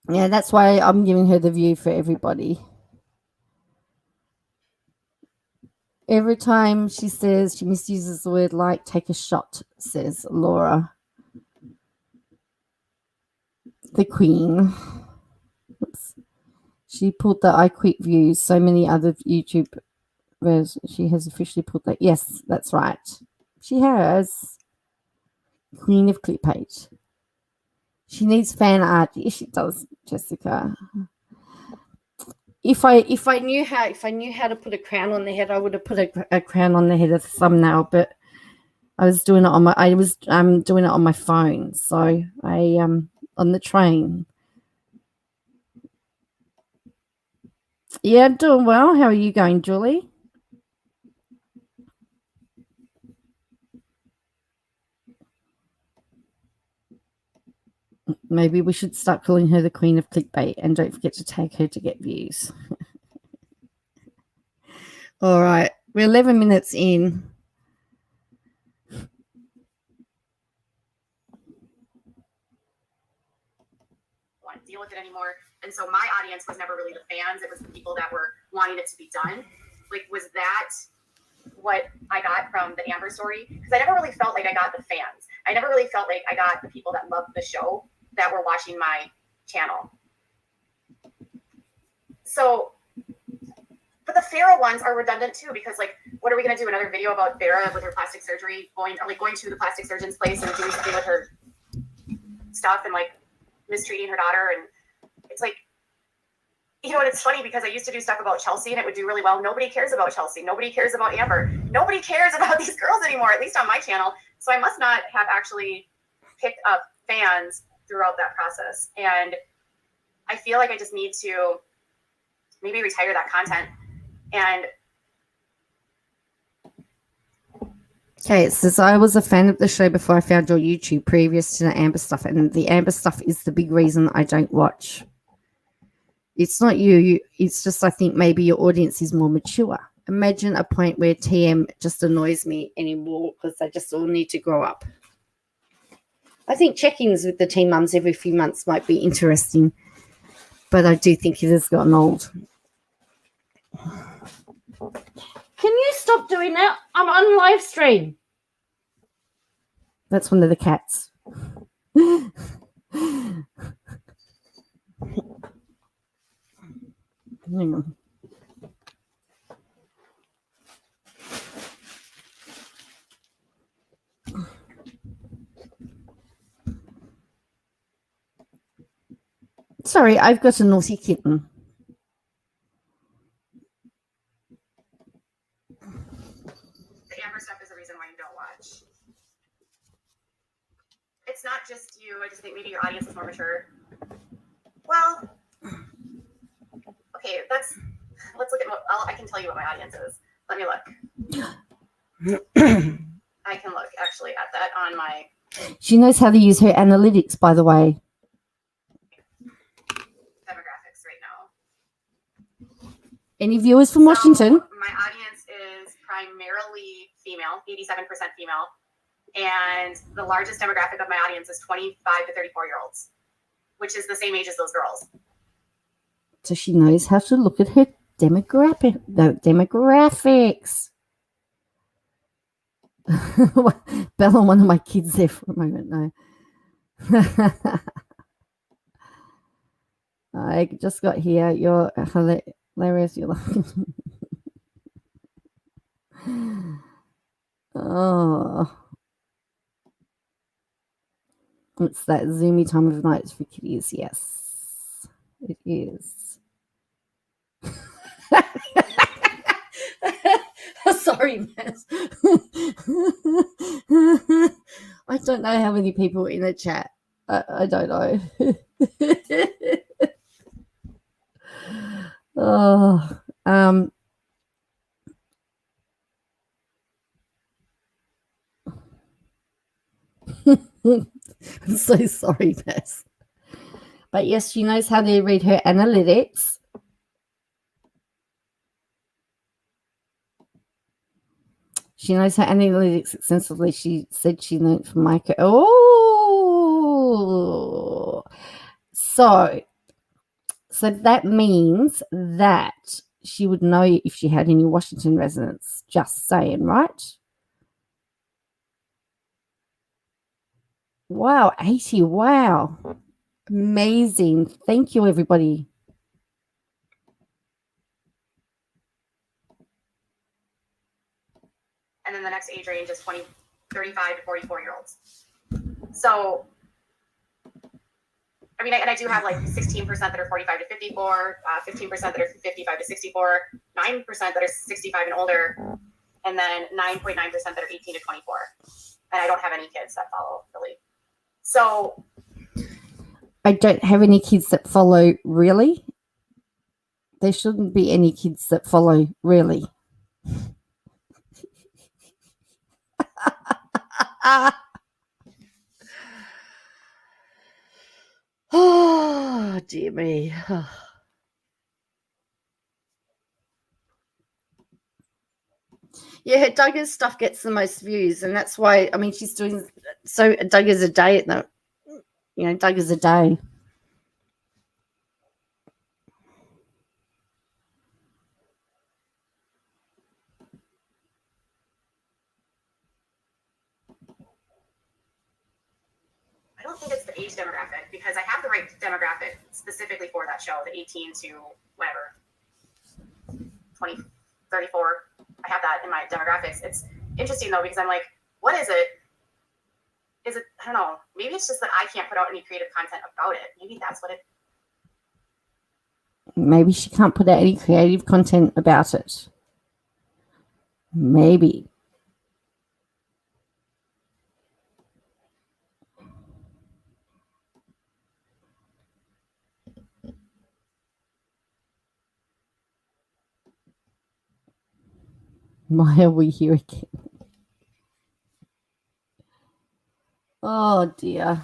Yeah, that's why I'm giving her the view for everybody. Every time she says she misuses the word like, take a shot, says Laura. The queen. Oops. She pulled the I quit views. So many other YouTube videos. She has officially put that. Yes, that's right. She has. Queen of clickbait. She needs fan art. Yes, she does, Jessica. If I knew how to put a crown on the head, I would have put a crown on the head of the thumbnail. But I was doing it on my phone. So I on the train. Yeah, doing well. How are you going, Julie? Maybe we should start calling her the queen of clickbait, and don't forget to tag her to get views. All right, we're 11 minutes in. Want to deal with it anymore. And so my audience was never really the fans. It was the people that were wanting it to be done. Like, was that what I got from the Amber story? Because I never really felt like I got the fans. I never really felt like I got the people that loved the show that were watching my channel. So, but the Farrah ones are redundant too, because like, what are we going to do? Another video about Farrah with her plastic surgery, going to the plastic surgeon's place and doing something with her stuff and like mistreating her daughter. And it's like, you know, and it's funny because I used to do stuff about Chelsea and it would do really well. Nobody cares about Chelsea. Nobody cares about Amber. Nobody cares about these girls anymore, at least on my channel. So I must not have actually picked up fans throughout that process. And I feel like I just need to maybe retire that content. And Okay, it says I was a fan of the show before I found your YouTube previous to the Amber stuff, and the Amber stuff is the big reason I don't watch. It's not you, it's just I think maybe your audience is more mature. Imagine a point where TM just annoys me anymore because they just all need to grow up. I think check-ins with the teen mums every few months might be interesting, but I do think it has gotten old. Can you stop doing that? I'm on live stream. That's one of the cats. Hang on. Sorry, I've got a naughty kitten. the Amber stuff is the reason why you don't watch. It's not just you. I just think maybe your audience is more mature. Well, okay, let's look at what I can tell you what my audience is. Let me look. I can look actually at that on my She knows how to use her analytics, by the way. demographics right now. Any viewers from Washington? So my audience is primarily female, 87% female. And the largest demographic of my audience is 25 to 34-year-olds, which is the same age as those girls. So she knows how to look at her demographics. Bella, one of my kids there for a moment. No. I just got here. You're hilarious. You're laughing. Oh. It's that zoomy time of night for kitties. Yes, it is. Sorry, Maz. I don't know how many people in the chat. I don't know. Oh, I'm so sorry, Bess. But yes, she knows how to read her analytics. She knows her analytics extensively. She said she learned from Micah. Oh, so that means that she would know if she had any Washington residents. Just saying, right? Wow, 80. Wow. Amazing. Thank you, everybody. And then the next age range is 35 to 44-year-olds. So, I mean, and I do have like 16% that are 45 to 54, 15% that are 55 to 64, 9% that are 65 and older, and then 9.9% that are 18 to 24. And I don't have any kids that follow, really. So I don't have any kids that follow, really. there shouldn't be any kids that follow, really. Oh, dear me. Yeah, Duggar's stuff gets the most views, and that's why, I mean, she's doing so Duggar's a day at the, Duggar's a day. I don't think it's the age demographic because I have the right demographic specifically for that show, the 18 to whatever, 20, 34. I have that in my demographics. It's interesting though because I'm like, what is it? Is it, I don't know, maybe it's just that I can't put out any creative content about it. Maybe that's what it. Maybe she can't put out any creative content about it. Maybe. Why are we here again? Oh, dear.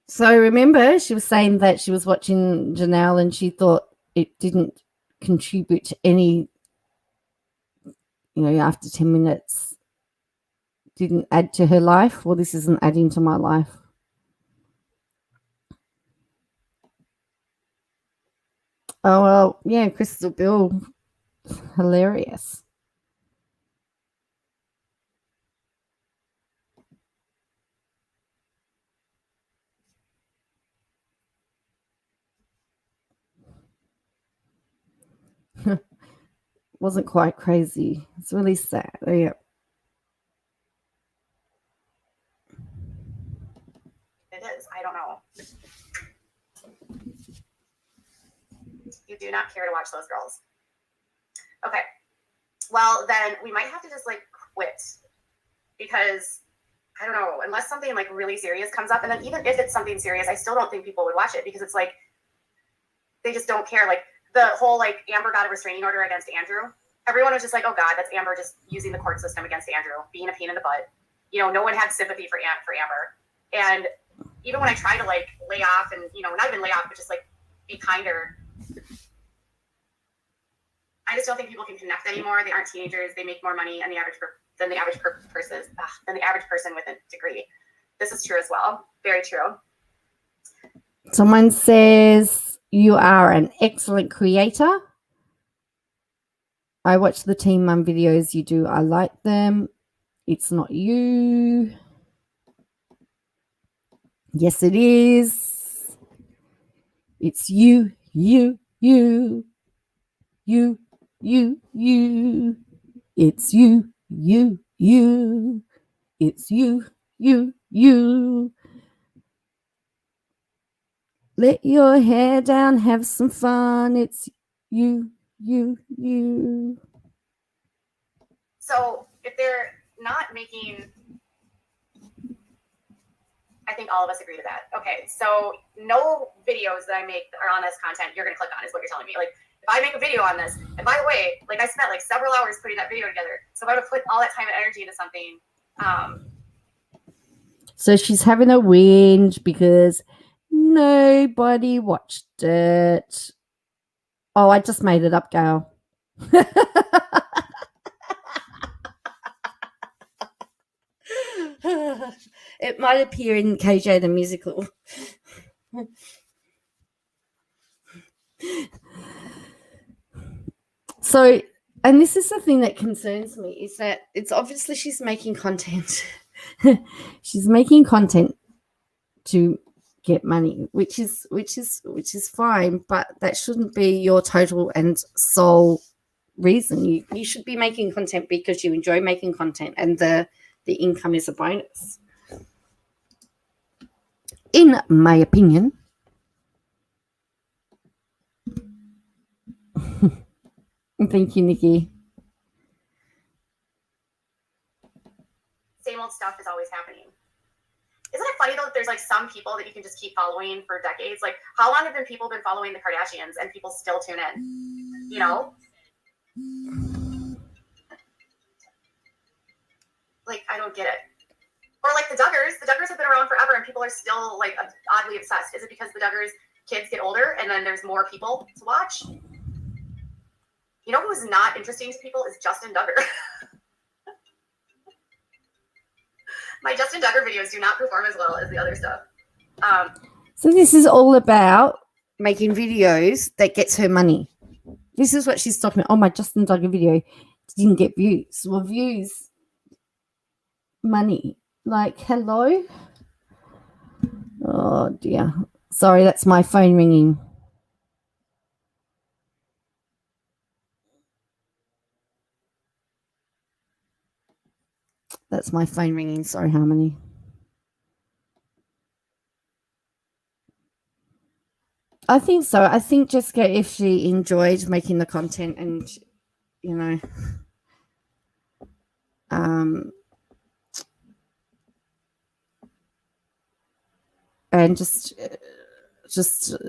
So remember, she was saying that she was watching Janelle and she thought it didn't contribute to any, after 10 minutes, didn't add to her life. Well, this isn't adding to my life. Oh, well, yeah, Crystal Bill, hilarious. Wasn't quite crazy. It's really sad. Yeah. It is. I don't know. You do not care to watch those girls. Okay. Well, then we might have to just quit because I don't know, unless something really serious comes up. And then even if it's something serious, I still don't think people would watch it because it's they just don't care. The whole Amber got a restraining order against Andrew. Everyone was just like, oh God, that's Amber just using the court system against Andrew, being a pain in the butt. No one had sympathy for Amber. And even when I try to lay off and, not even lay off, but just be kinder, I just don't think people can connect anymore. They aren't teenagers. They make more money than the average person with a degree. This is true as well. Very true. Someone says you are an excellent creator. I watch the Teen Mum videos you do. I like them. It's not you. Yes, it is. It's you. It's you. It's you. Let your hair down, have some fun. It's you. So if they're not making, I think all of us agree to that. Okay, so no videos that I make are on this content you're gonna click on is what you're telling me. If I make a video on this, and by the way, I spent several hours putting that video together. So if I would put all that time and energy into something, so she's having a whinge because nobody watched it. Oh, I just made it up, Gail. It might appear in KJ the Musical. So, and this is the thing that concerns me, is that it's obviously she's making content. She's making content to get money, which is fine, but that shouldn't be your total and sole reason. You should be making content because you enjoy making content, and the income is a bonus, in my opinion. Thank you, Nikki. same old stuff is always happening. Isn't it funny though that there's like some people that you can just keep following for decades? Like, how long have people been following the Kardashians and people still tune in? You know? Like, I don't get it. Or like the Duggars. The Duggars have been around forever and people are still like oddly obsessed. Is it because the Duggars kids get older and then there's more people to watch? You know who's not interesting to people is Justin Duggar. My Justin Duggar videos do not perform as well as the other stuff. So this is all about making videos that gets her money. This is what she's talking about. Oh, my Justin Duggar video didn't get views. Well, views, money. Like, hello? Oh, dear. Sorry, that's my phone ringing. That's my phone ringing. Sorry, Harmony. I think so. I think Jessica, if she enjoyed making the content and, you know, and just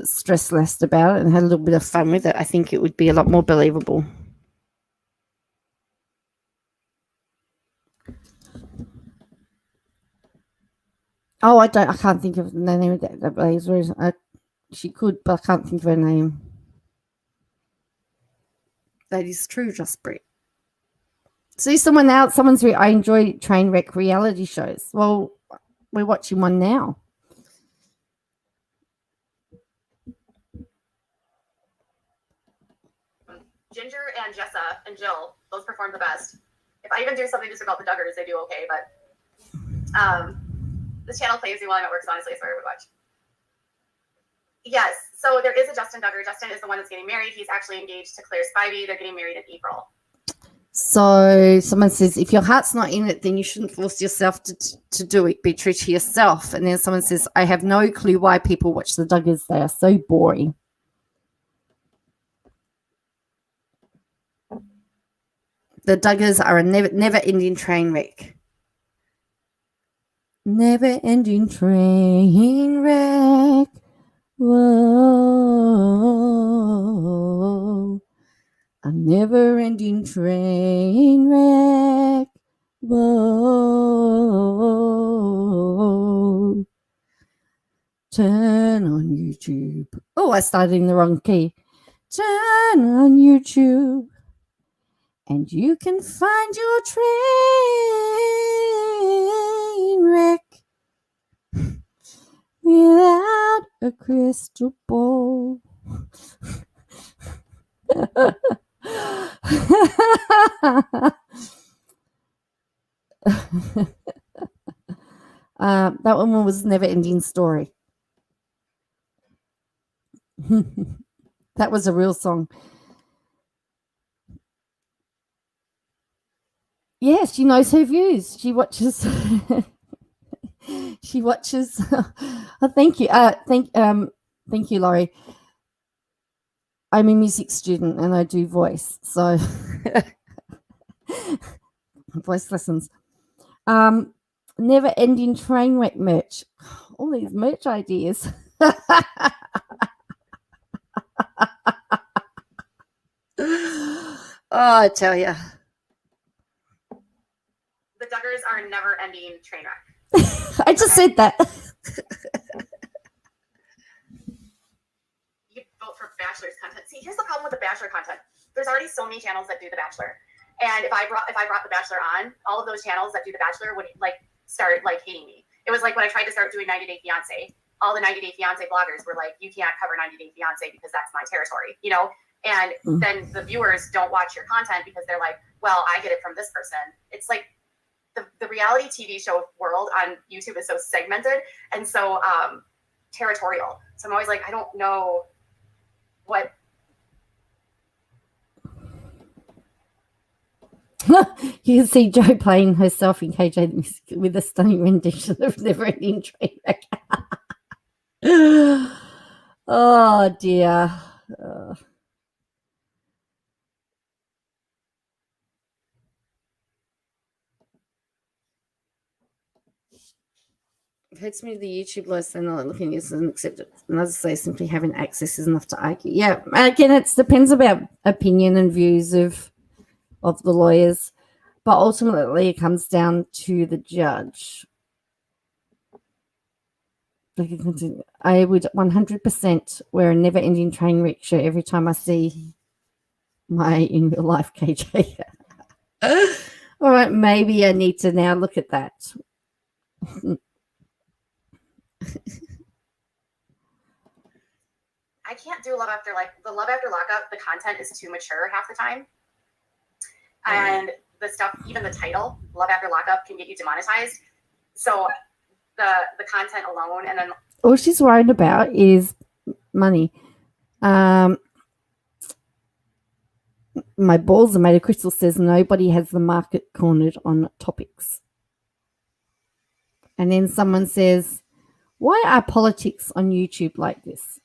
stress less about it and had a little bit of fun with it, I think it would be a lot more believable. Oh, I can't think of the name of that. She could, but I can't think of her name. That is true, Just Brit. See someone else. I enjoy train wreck reality shows. Well, we're watching one now. Ginger and Jessa and Jill, those perform the best. If I even do something just about the Duggars, they do okay, but this channel plays me while I'm at work, so honestly, it's where I would watch. Yes, so there is a Justin Duggar. Justin is the one that's getting married. He's actually engaged to Claire Spivey. They're getting married in April. So someone says, if your heart's not in it, then you shouldn't force yourself to do it. Be true to yourself. And then someone says, I have no clue why people watch the Duggars. They are so boring. The Duggars are a never-ending train wreck. Never-ending train wreck. Whoa. A never-ending train wreck. Whoa. Turn on YouTube. Oh, I started in the wrong key. Turn on YouTube. And you can find your train wreck without a crystal ball. That one was Never Ending Story. That was a real song. Yes, she knows her views. She watches. She watches. Oh, thank you. Thank you, Laurie. I'm a music student and I do voice, so voice lessons. Never ending train wreck merch. All these merch ideas. Oh, I tell you. The Duggars are a never-ending train wreck. I just said that. You vote for Bachelor's content. See, here's the problem with the Bachelor content. There's already so many channels that do the Bachelor, and if I brought the Bachelor on, all of those channels that do the Bachelor would start hating me. It was like when I tried to start doing 90 Day Fiance. All the 90 Day Fiance bloggers were like, "You can't cover 90 Day Fiance because that's my territory," you know. And then the viewers don't watch your content because they're like, "Well, I get it from this person." It's like the reality TV show world on YouTube is so segmented and so territorial. So I'm always like, I don't know what. You can see Jo playing herself in KJ with a stunning rendition of Never Ending Train Wreck. Oh dear. It hurts me the YouTube lawyers say not looking is accepted. And others say simply having access is enough to argue. Yeah, again, it depends about opinion and views of the lawyers, but ultimately it comes down to the judge. I would 100% wear a never-ending train wreck shirt every time I see my in real life KJ. All right, maybe I need to now look at that. I can't do Love After the Love After Lockup. The content is too mature half the time, and the stuff, even the title, Love After Lockup, can get you demonetized. So the content alone, and then all she's worried about is money. My balls are made of crystal says nobody has the market cornered on topics. And then someone says, why are politics on YouTube like this?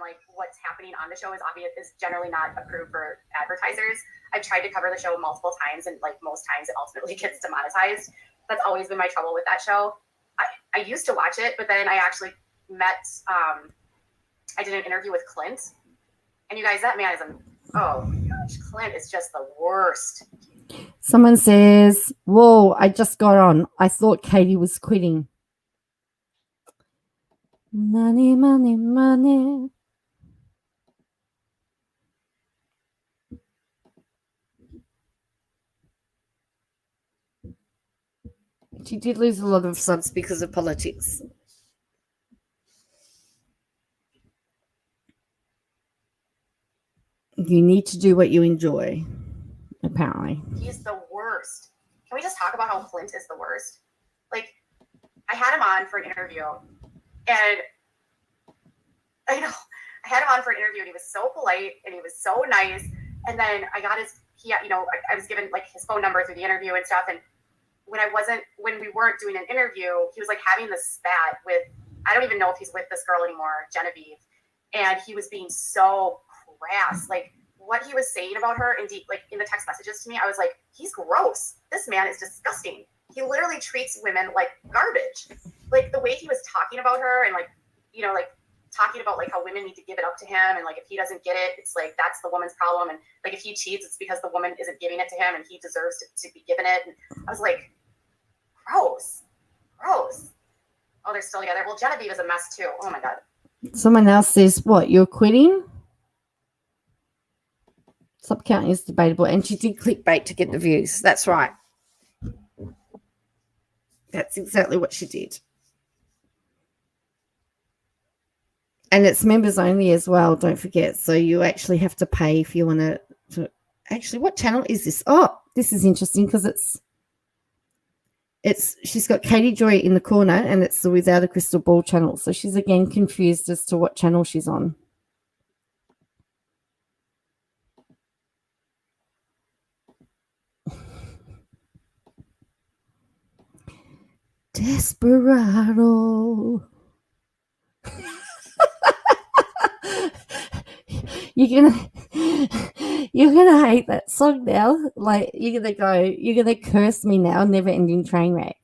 like what's happening on the show is obvious, is generally not approved for advertisers. I've tried to cover the show multiple times, and like most times it ultimately gets demonetized. That's always been my trouble with that show. I used to watch it, but then I actually met I did an interview with Clint, and you guys, that man is oh my gosh, Clint is just the worst. Someone says, whoa, I just got on. I thought Katie was quitting. Money, money, money. She did lose a lot of subs because of politics. You need to do what you enjoy, apparently. He's the worst. Can we just talk about how Clint is the worst? Like, I had him on for an interview, and I know I had him on for an interview, and he was so polite and he was so nice. And then I got I was given like his phone number through the interview and stuff. And when we weren't doing an interview, he was like having this spat with, I don't even know if he's with this girl anymore, Genevieve. And he was being so crass. Like what he was saying about her in the text messages to me, I was like, he's gross. This man is disgusting. He literally treats women like garbage. Like the way he was talking about her and talking about like how women need to give it up to him, and like if he doesn't get it, it's like that's the woman's problem, and like if he cheats, it's because the woman isn't giving it to him and he deserves to be given it. And I was like, gross. Oh, they're still together. Well, Genevieve is a mess too. Oh my god. Someone else says, what, you're quitting? Sub count is debatable, and she did clickbait to get the views. That's right. That's exactly what she did. And it's members only as well, don't forget. So you actually have to pay if you want to. Actually, what channel is this? Oh, this is interesting because she's got Katie Joy in the corner, and it's the Without a Crystal Ball channel. So she's again confused as to what channel she's on. Desperado. You're gonna hate that song now. Like you're gonna curse me now. Never ending train wreck.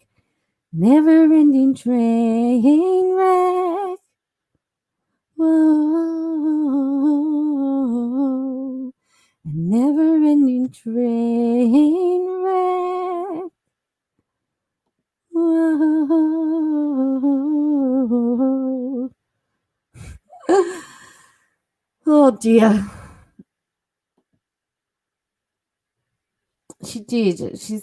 Never ending train wreck. Whoa. A never ending train wreck. Whoa. Oh dear. She did. She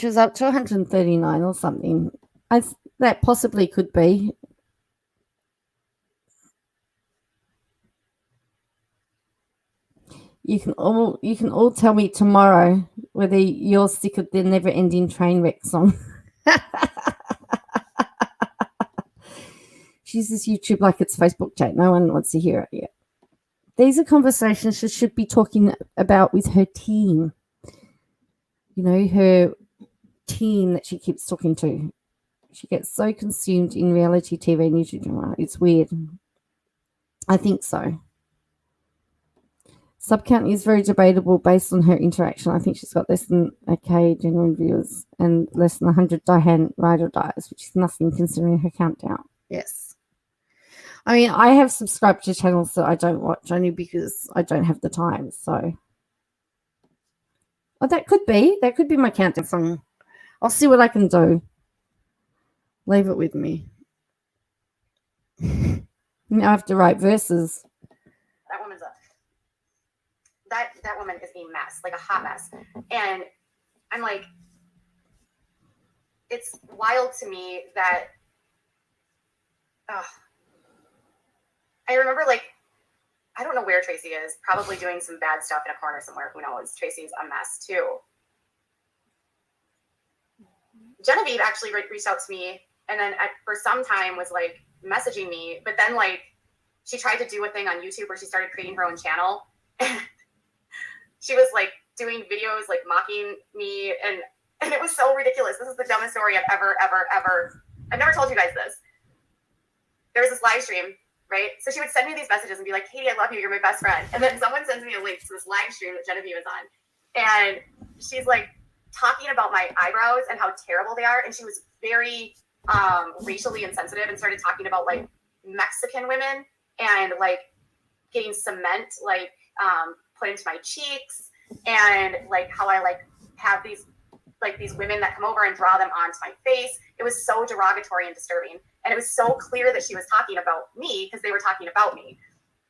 was up to 139 or something. That possibly could be. You can all tell me tomorrow whether you're sick of the never ending train wreck song. She uses YouTube like it's Facebook chat. No one wants to hear it yet. These are conversations she should be talking about with her team. You know, her team that she keeps talking to. She gets so consumed in reality TV and YouTube drama. It's weird. I think so. Sub count is very debatable based on her interaction. I think she's got less than a K genuine viewers and less than 100 die-hand ride or dies, which is nothing considering her countdown. Yes. I mean, I have subscribed to channels that I don't watch only because I don't have the time. So, oh, that could be my countdown song. I'll see what I can do. Leave it with me. Now I have to write verses. That woman's that woman is a mess, like a hot mess. And I'm like, it's wild to me that I remember, like, I don't know where Tracy is, probably doing some bad stuff in a corner somewhere. Who knows? Tracy's a mess too. Genevieve actually reached out to me, and then for some time was like messaging me, but then like she tried to do a thing on YouTube where she started creating her own channel. She was like doing videos like mocking me, and it was so ridiculous. This is the dumbest story I've ever. I've never told you guys this. There was this live stream, right? So she would send me these messages and be like, Katie, I love you. You're my best friend. And then someone sends me a link to this live stream that Genevieve is on. And she's like talking about my eyebrows and how terrible they are. And she was very racially insensitive and started talking about like Mexican women and like getting cement like put into my cheeks, and like how I like have these women that come over and draw them onto my face. It was so derogatory and disturbing. And it was so clear that she was talking about me because they were talking about me.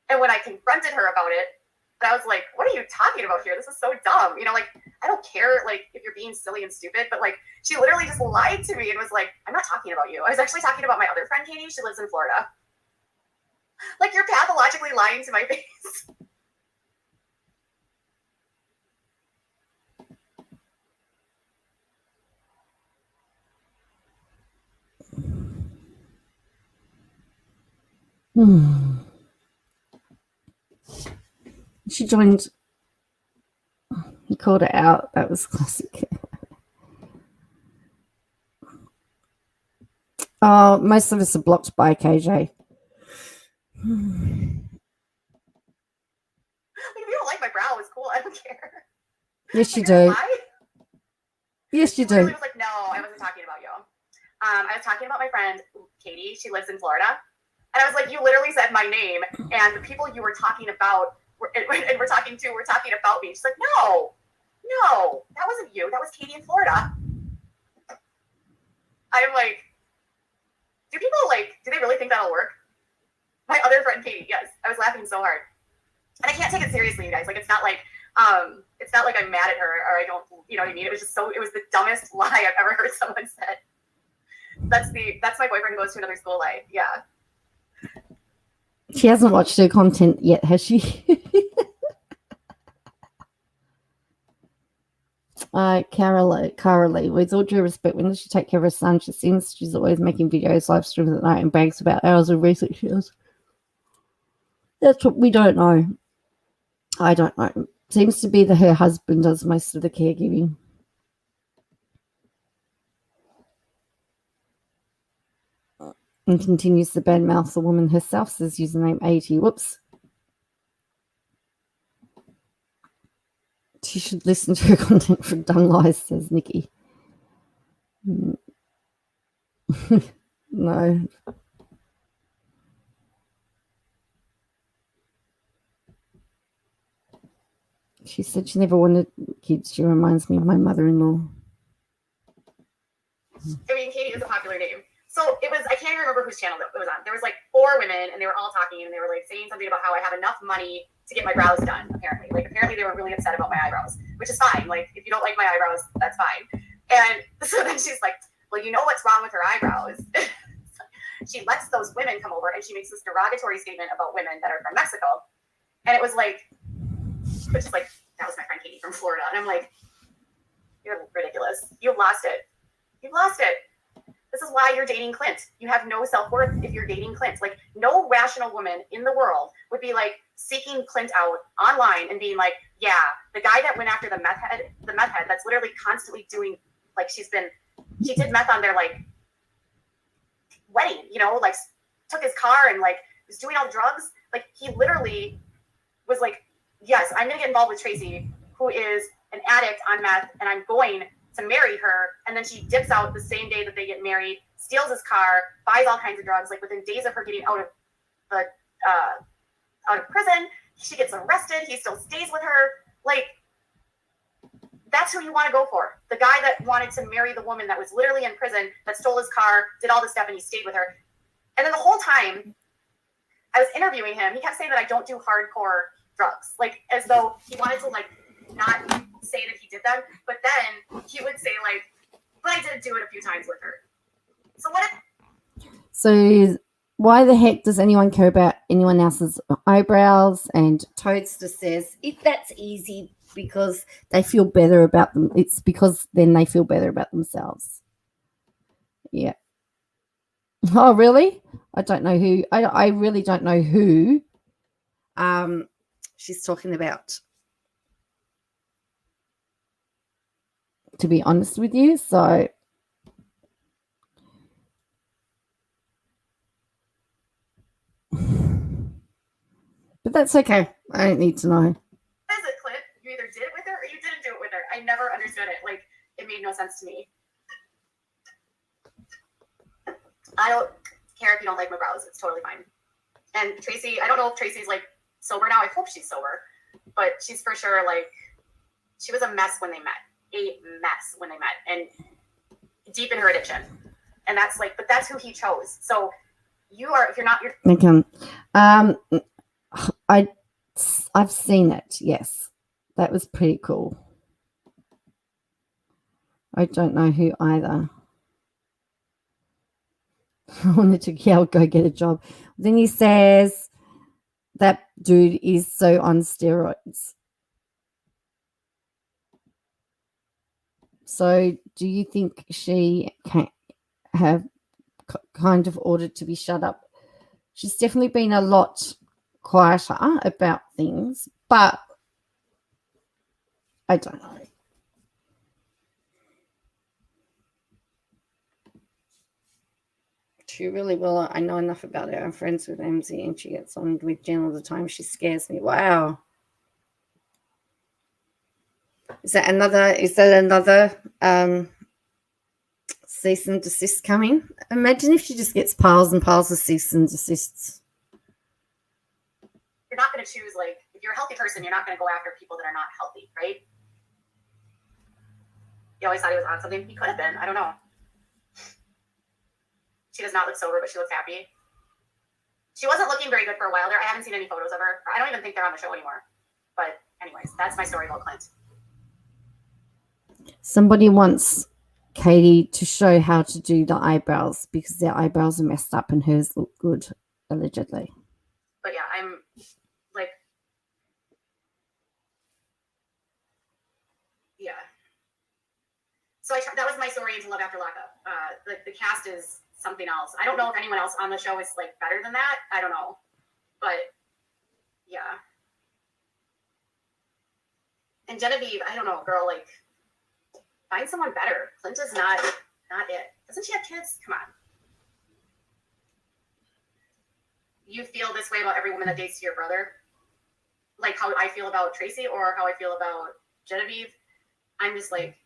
And when I confronted her about it, I was like, what are you talking about here? This is so dumb. You know, like, I don't care, like, if you're being silly and stupid, but, like, she literally just lied to me and was like, I'm not talking about you. I was actually talking about my other friend, Katie. She lives in Florida. Like, you're pathologically lying to my face. She joined. He called it out. That was classic. Oh, most of us are blocked by KJ. Like, if you don't like my brow, it's cool. I don't care. Yes, you Like, do. why? Yes, you She literally do. was like, no, I wasn't talking about you. I was talking about my friend Katie. She lives in Florida. And I was like, you literally said my name, and the people you were talking about and we're talking about me. She's like, no, that wasn't you. That was Katie in Florida. I'm like, do they really think that'll work? My other friend Katie, yes. I was laughing so hard. And I can't take it seriously, you guys. Like, it's not like I'm mad at her or I don't, you know what I mean? It was the dumbest lie I've ever heard someone said. That's my boyfriend who goes to another school lie. Yeah. She hasn't watched her content yet, has she? Carolee, with all due respect, when does she take care of her son? She seems she's always making videos, live streams at night, and brags about hours of research she does. That's what we don't know. I don't know. Seems to be that her husband does most of the caregiving. And continues to badmouth the woman herself, says username 80. Whoops. She should listen to her content for dumb lies, says Nikki. No. She said she never wanted kids. She reminds me of my mother-in-law. I mean, Katie is a popular name. So it was, I can't even remember whose channel it was on. There was like 4 women and they were all talking and they were like saying something about how I have enough money to get my brows done, apparently. Like, apparently they were really upset about my eyebrows, which is fine. Like, if you don't like my eyebrows, that's fine. And so then she's like, well, you know what's wrong with her eyebrows? She lets those women come over and she makes this derogatory statement about women that are from Mexico. And it was like, which is like, that was my friend Katie from Florida. And I'm like, you're ridiculous. You've lost it. You've lost it. This is why you're dating Clint. You have no self-worth if you're dating Clint. Like, no rational woman in the world would be like seeking Clint out online and being like, yeah, the guy that went after the meth head that's literally constantly doing, like, she did meth on their like wedding, you know, like took his car and like was doing all the drugs. Like, he literally was like yes, I'm going to get involved with Tracy, who is an addict on meth, and I'm going to marry her. And then she dips out the same day that they get married, steals his car, buys all kinds of drugs. Like within days of her getting out of prison, she gets arrested. He still stays with her. Like, that's who you want to go for. The guy that wanted to marry the woman that was literally in prison, that stole his car, did all this stuff, and he stayed with her. And then the whole time I was interviewing him, he kept saying that I don't do hardcore drugs, like as though he wanted to like not say that he did them, but then he would say like, but I did do it a few times with her. So what if So why the heck does anyone care about anyone else's eyebrows? And Toadster says, if that's easy because they feel better about them, it's because then they feel better about themselves. Yeah. Oh, really? I don't know who. I really don't know who she's talking about, to be honest with you. So but that's okay. I don't need to know. is it, Clint? You either did it with her or you didn't do it with her. I never understood it. Like, it made no sense to me. I don't care if you don't like my brows. It's totally fine. And Tracy, I don't know if Tracy's like sober now. I hope she's sober. But she's for sure like, she was a mess when they met. A mess when they met. And deep in her addiction. And that's like, but that's who he chose. So you are, if you're not, you're. Okay. I've seen it. Yes, that was pretty cool. I don't know who either. I wanted to yell, go get a job. Then he says that dude is so on steroids. So do you think she can have kind of ordered to be shut up? She's definitely been a lot quieter about things, but I don't know. She really will. I know enough about her. I'm friends with MZ and she gets on with Jen all the time. She scares me. Wow. Is that another cease and desist coming? Imagine if she just gets piles and piles of cease and desists. You're not going to choose, like, if you're a healthy person, you're not going to go after people that are not healthy, right? You always thought he was on something. He could have been. I don't know. She does not look sober, but she looks happy. She wasn't looking very good for a while there. I haven't seen any photos of her. I don't even think they're on the show anymore. But anyways, that's my story about Clint. Somebody wants Katie to show how to do the eyebrows because their eyebrows are messed up and hers look good, allegedly. But yeah, I'm like, yeah. So that was my story into Love After Lockup. The cast is something else. I don't know if anyone else on the show is like better than that. I don't know. But yeah. And Genevieve, I don't know, girl, like, find someone better. Clint is not it. Doesn't she have kids? Come on. You feel this way about every woman that dates your brother? Like how I feel about Tracy or how I feel about Genevieve? I'm just like,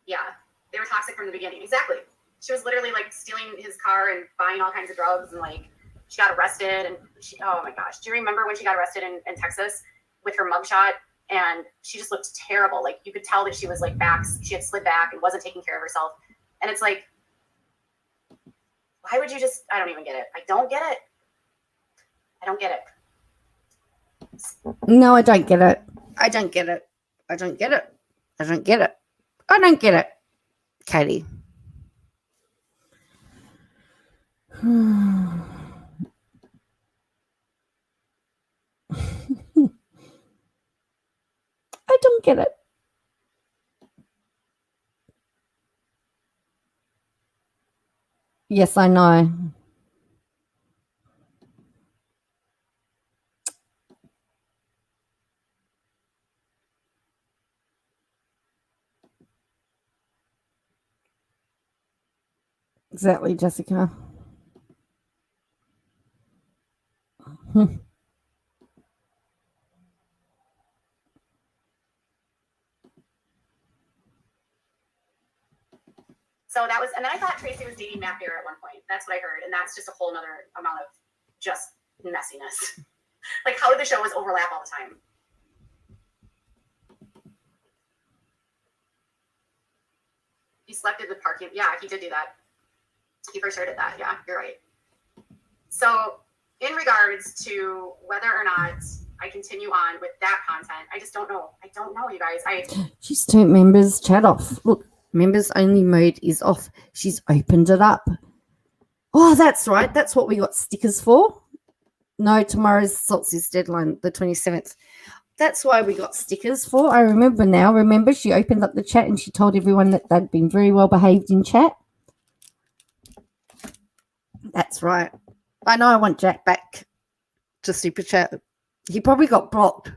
yeah, they were toxic from the beginning. Exactly. She was literally like stealing his car and buying all kinds of drugs, and like she got arrested. And oh my gosh, do you remember when she got arrested in Texas with her mugshot? And she just looked terrible. Like you could tell that she was like she had slid back and wasn't taking care of herself. And it's like, why would you just? I don't even get it. I don't get it. I don't get it. No, I don't get it. I don't get it. I don't get it. I don't get it. I don't get it, Katie. I don't get it. Yes, I know. Exactly, Jessica. So that was, and then I thought Tracy was dating Matt Bear at one point. That's what I heard, and that's just a whole nother amount of just messiness. Like, how did the shows overlap all the time? He slept in the parking. Yeah, he did do that. He for sure did that. Yeah, you're right. So in regards to whether or not I continue on with that content, I just don't know. I don't know, you guys. She's turned members chat off. Look, members only mode is off. She's opened it up. Oh, that's right. That's what we got stickers for. No, tomorrow's Solstice deadline, the 27th. That's why we got stickers for. I remember now. Remember, she opened up the chat and she told everyone that they'd been very well behaved in chat. That's right. I know I want Jack back to super chat. He probably got blocked.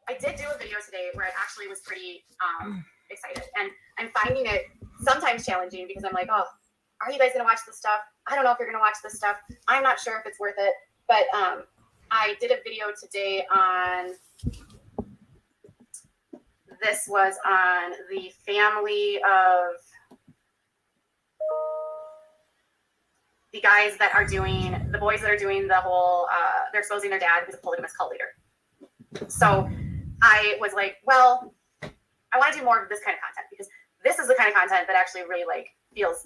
I did do a video today where I actually was pretty excited. And I'm finding it sometimes challenging because I'm like, oh, are you guys going to watch this stuff? I don't know if you're going to watch this stuff. I'm not sure if it's worth it. But I did a video today on, this was on the family of the guys that are doing, the boys that are doing the whole, they're exposing their dad who's a polygamous cult leader. So I was like, well, I want to do more of this kind of content because this is the kind of content that actually really like fills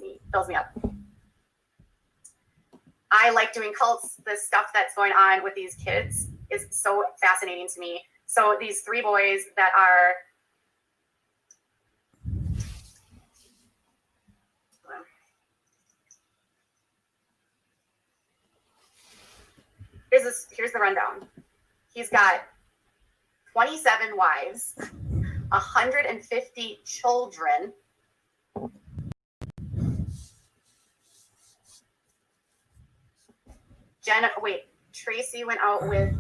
me up. I like doing cults. The stuff that's going on with these kids is so fascinating to me. So these three boys that are here's the rundown. He's got 27 wives, 150 children. Tracy went out with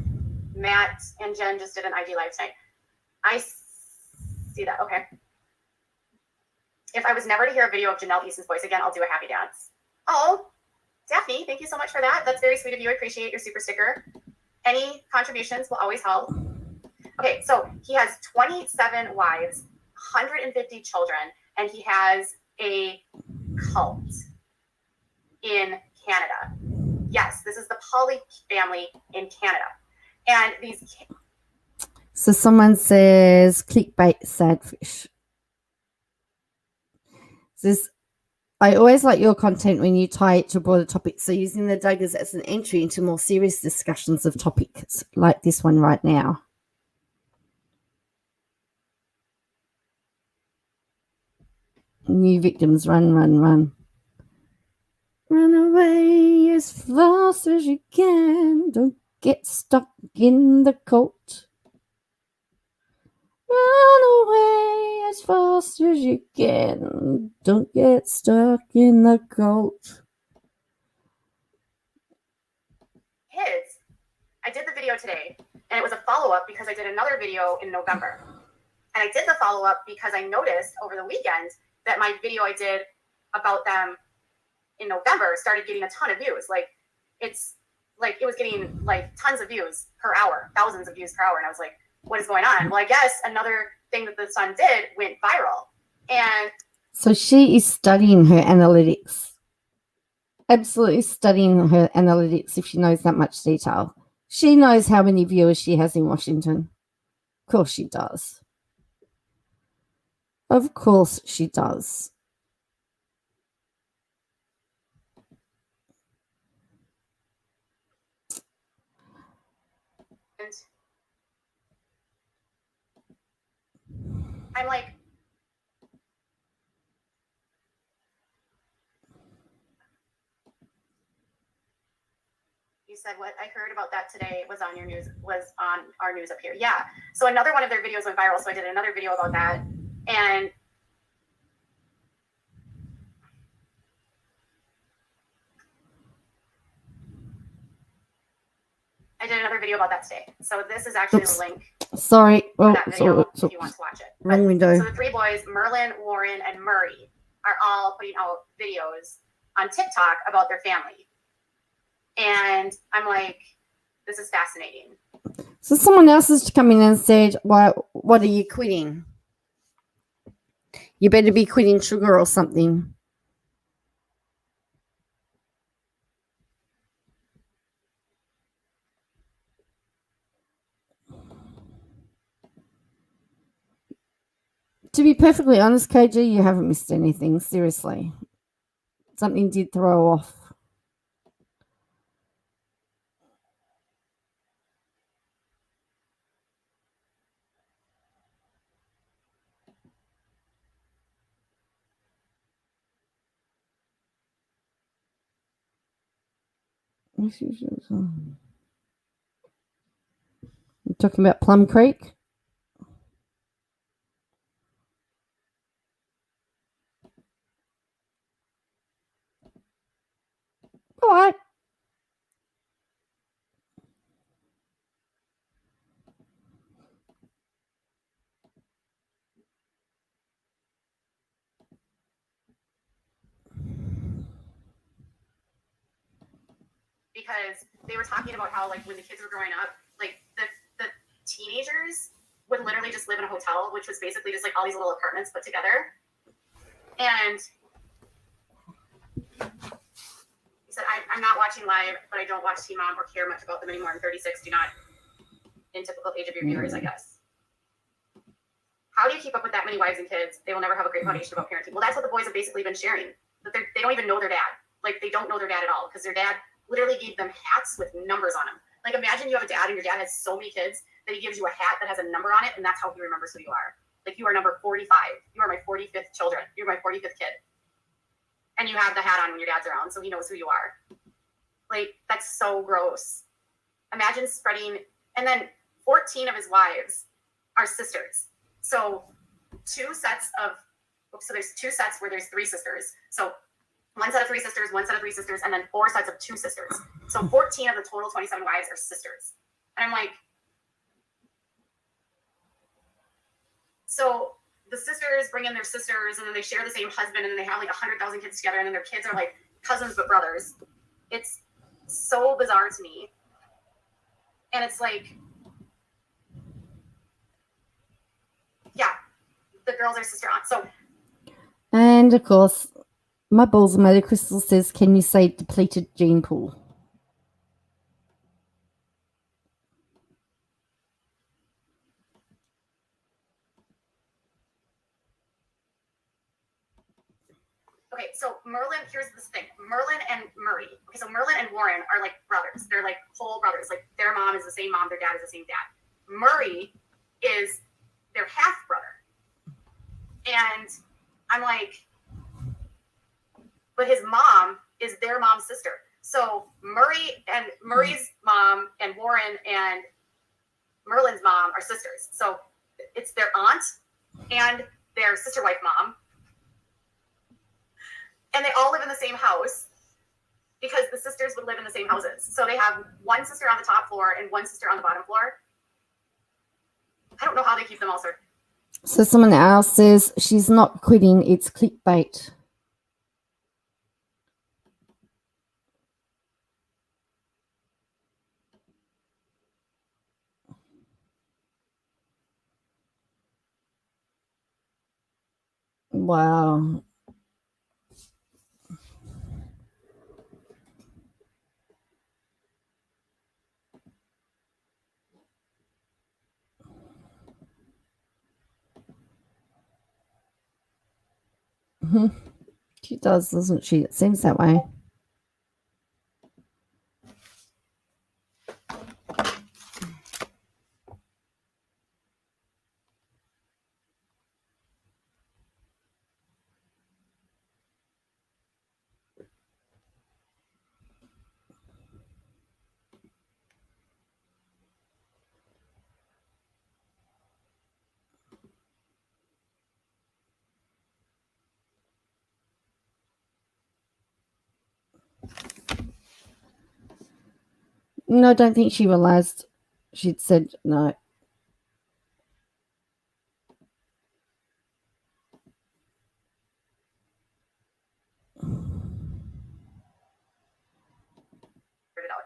Matt and Jen just did an IG live tonight. I see that. Okay. If I was never to hear a video of Janelle Easton's voice again, I'll do a happy dance. Oh, Daphne, thank you so much for that. That's very sweet of you. I appreciate your super sticker. Any contributions will always help. Okay, so he has 27 wives, 150 children, and he has a cult in Canada. Yes, this is the Poly family in Canada. And these... So someone says, clickbait, sadfish. Says, I always like your content when you tie it to broader topics. So using the daggers as an entry into more serious discussions of topics like this one right now. New victims, run, run, run. Run away as fast as you can. Don't get stuck in the cult. Run away as fast as you can. Don't get stuck in the cult. Kids, I did the video today, and it was a follow-up because I did another video in November. And I did the follow-up because I noticed over the weekend that my video I did about them in November started getting a ton of views. Like, it's like it was getting like tons of views per hour, thousands of views per hour. And I was like, what is going on? Well, I guess another thing that the son did went viral. And so she is studying her analytics. Absolutely studying her analytics if she knows that much detail. She knows how many viewers she has in Washington. Of course she does. Of course she does. I'm like, you said what I heard about that today was on your news, was on our news up here. Yeah. So another one of their videos went viral. So I did another video about that. And I did another video about that today. So this is actually the link. Sorry. For that video if you want to watch it. Wrong window. So the three boys, Merlin, Warren, and Murray, are all putting out videos on TikTok about their family. And I'm like, this is fascinating. So someone else has come in and said, what are you quitting? You better be quitting sugar or something. To be perfectly honest, KG, you haven't missed anything. Seriously. Something did throw off. You're talking about Plum Creek? All right. Because they were talking about how, like, when the kids were growing up, like, the teenagers would literally just live in a hotel, which was basically just like all these little apartments put together. And he said, I'm not watching live, but I don't watch Teen Mom or care much about them anymore. I'm 36, do not, in typical age of your viewers, I guess. How do you keep up with that many wives and kids? They will never have a great foundation about parenting. Well, that's what the boys have basically been sharing. That they don't even know their dad. Like, they don't know their dad at all because their dad literally gave them hats with numbers on them. Like, imagine you have a dad and your dad has so many kids that he gives you a hat that has a number on it, and that's how he remembers who you are. Like, you are number 45. You are my 45th children. You're my 45th kid. And you have the hat on when your dad's around, so he knows who you are. Like, that's so gross. Imagine spreading, and then 14 of his wives are sisters. So so there's two sets where there's three sisters. So one set of three sisters, one set of three sisters, and then 4 sets of 2 sisters. So 14 of the total 27 wives are sisters. And I'm like, so the sisters bring in their sisters, and then they share the same husband, and then they have like 100,000 kids together, and then their kids are like cousins but brothers. It's so bizarre to me. And it's like, yeah, the girls are sister aunts. So, And of course, my balls of matter crystal says, can you say depleted gene pool? okay, so Merlin, here's this thing. Merlin and Murray. Okay, so Merlin and Warren are like brothers. They're like whole brothers. Like, their mom is the same mom, their dad is the same dad. Murray is their half brother. And I'm like, but his mom is their mom's sister. So Murray's mom and Warren and Merlin's mom are sisters. So it's their aunt and their sister wife mom. And they all live in the same house because the sisters would live in the same houses. So they have one sister on the top floor and one sister on the bottom floor. I don't know how they keep them all sorted. So someone else says she's not quitting. It's clickbait. Wow. She does, doesn't she? It seems that way. No, I don't think she realized she'd said no.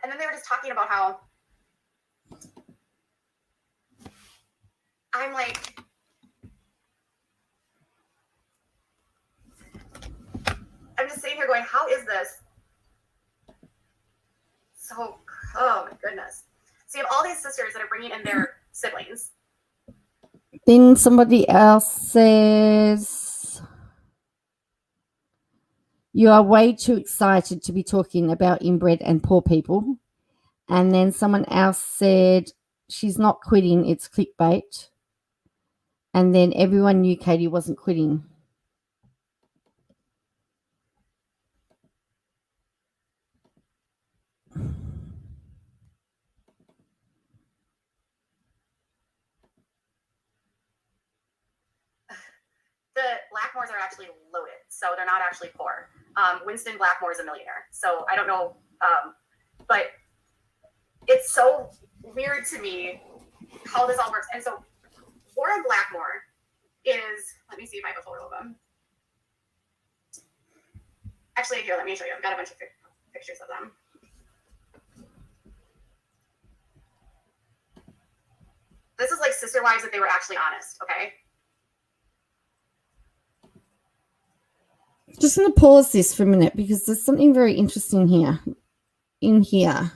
And then they were just talking about how I'm like, there going, how is this? So, oh my goodness. So you have all these sisters that are bringing in their siblings. Then somebody else says, you are way too excited to be talking about inbred and poor people. And then someone else said, she's not quitting, it's clickbait. And then everyone knew Katie wasn't quitting. The Blackmores are actually loaded, so they're not actually poor. Winston Blackmore is a millionaire, so I don't know, but it's so weird to me how this all works. And so Warren Blackmore is, let me see if I have a photo of him. Actually, here, let me show you. I've got a bunch of pictures of them. This is like sister wives that they were actually honest, okay? Just going to pause this for a minute because there's something very interesting here. In here,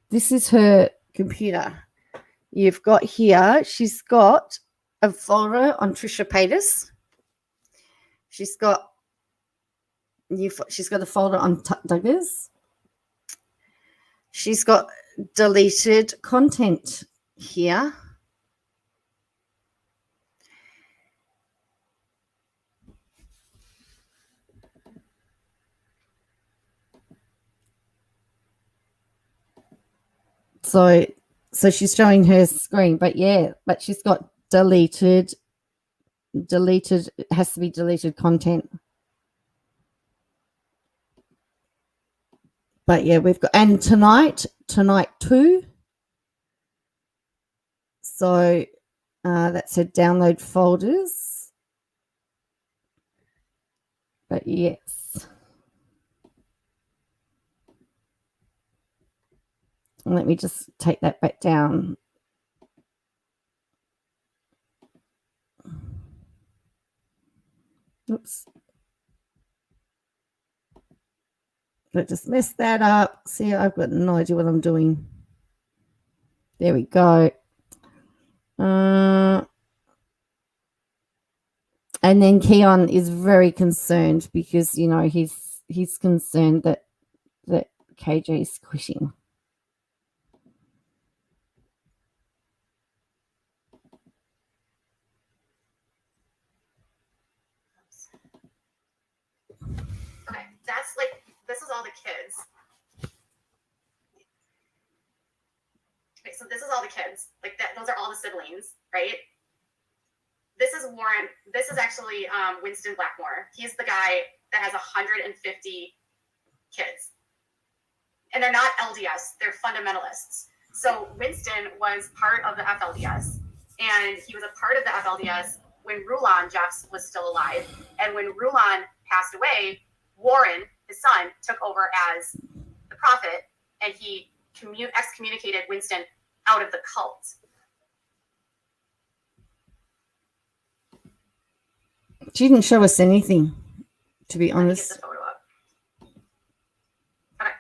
this is her computer. You've got here, she's got a folder on Trisha Paytas. She's got a folder on Douglas. She's got deleted content here. So she's showing her screen, but she's got deleted, it has to be deleted content. But yeah, we've got, and tonight too. So that said download folders. But yes. Let me just take that back down. Oops. I just messed that up. See, I've got no idea what I'm doing. There we go. And then Keon is very concerned because, you know, he's concerned that KJ is quitting. Okay, that's like, this is all the kids. Okay, so this is all the kids. Like that, those are all the siblings, right? This is Warren. This is actually Winston Blackmore. He's the guy that has 150 kids. And they're not LDS, they're fundamentalists. So Winston was part of the FLDS, and he was a part of the FLDS when Rulon Jeffs was still alive. And when Rulon passed away, Warren, his son, took over as the prophet, and he excommunicated Winston out of the cult. She didn't show us anything, to be honest. Let me get the photo up. Okay.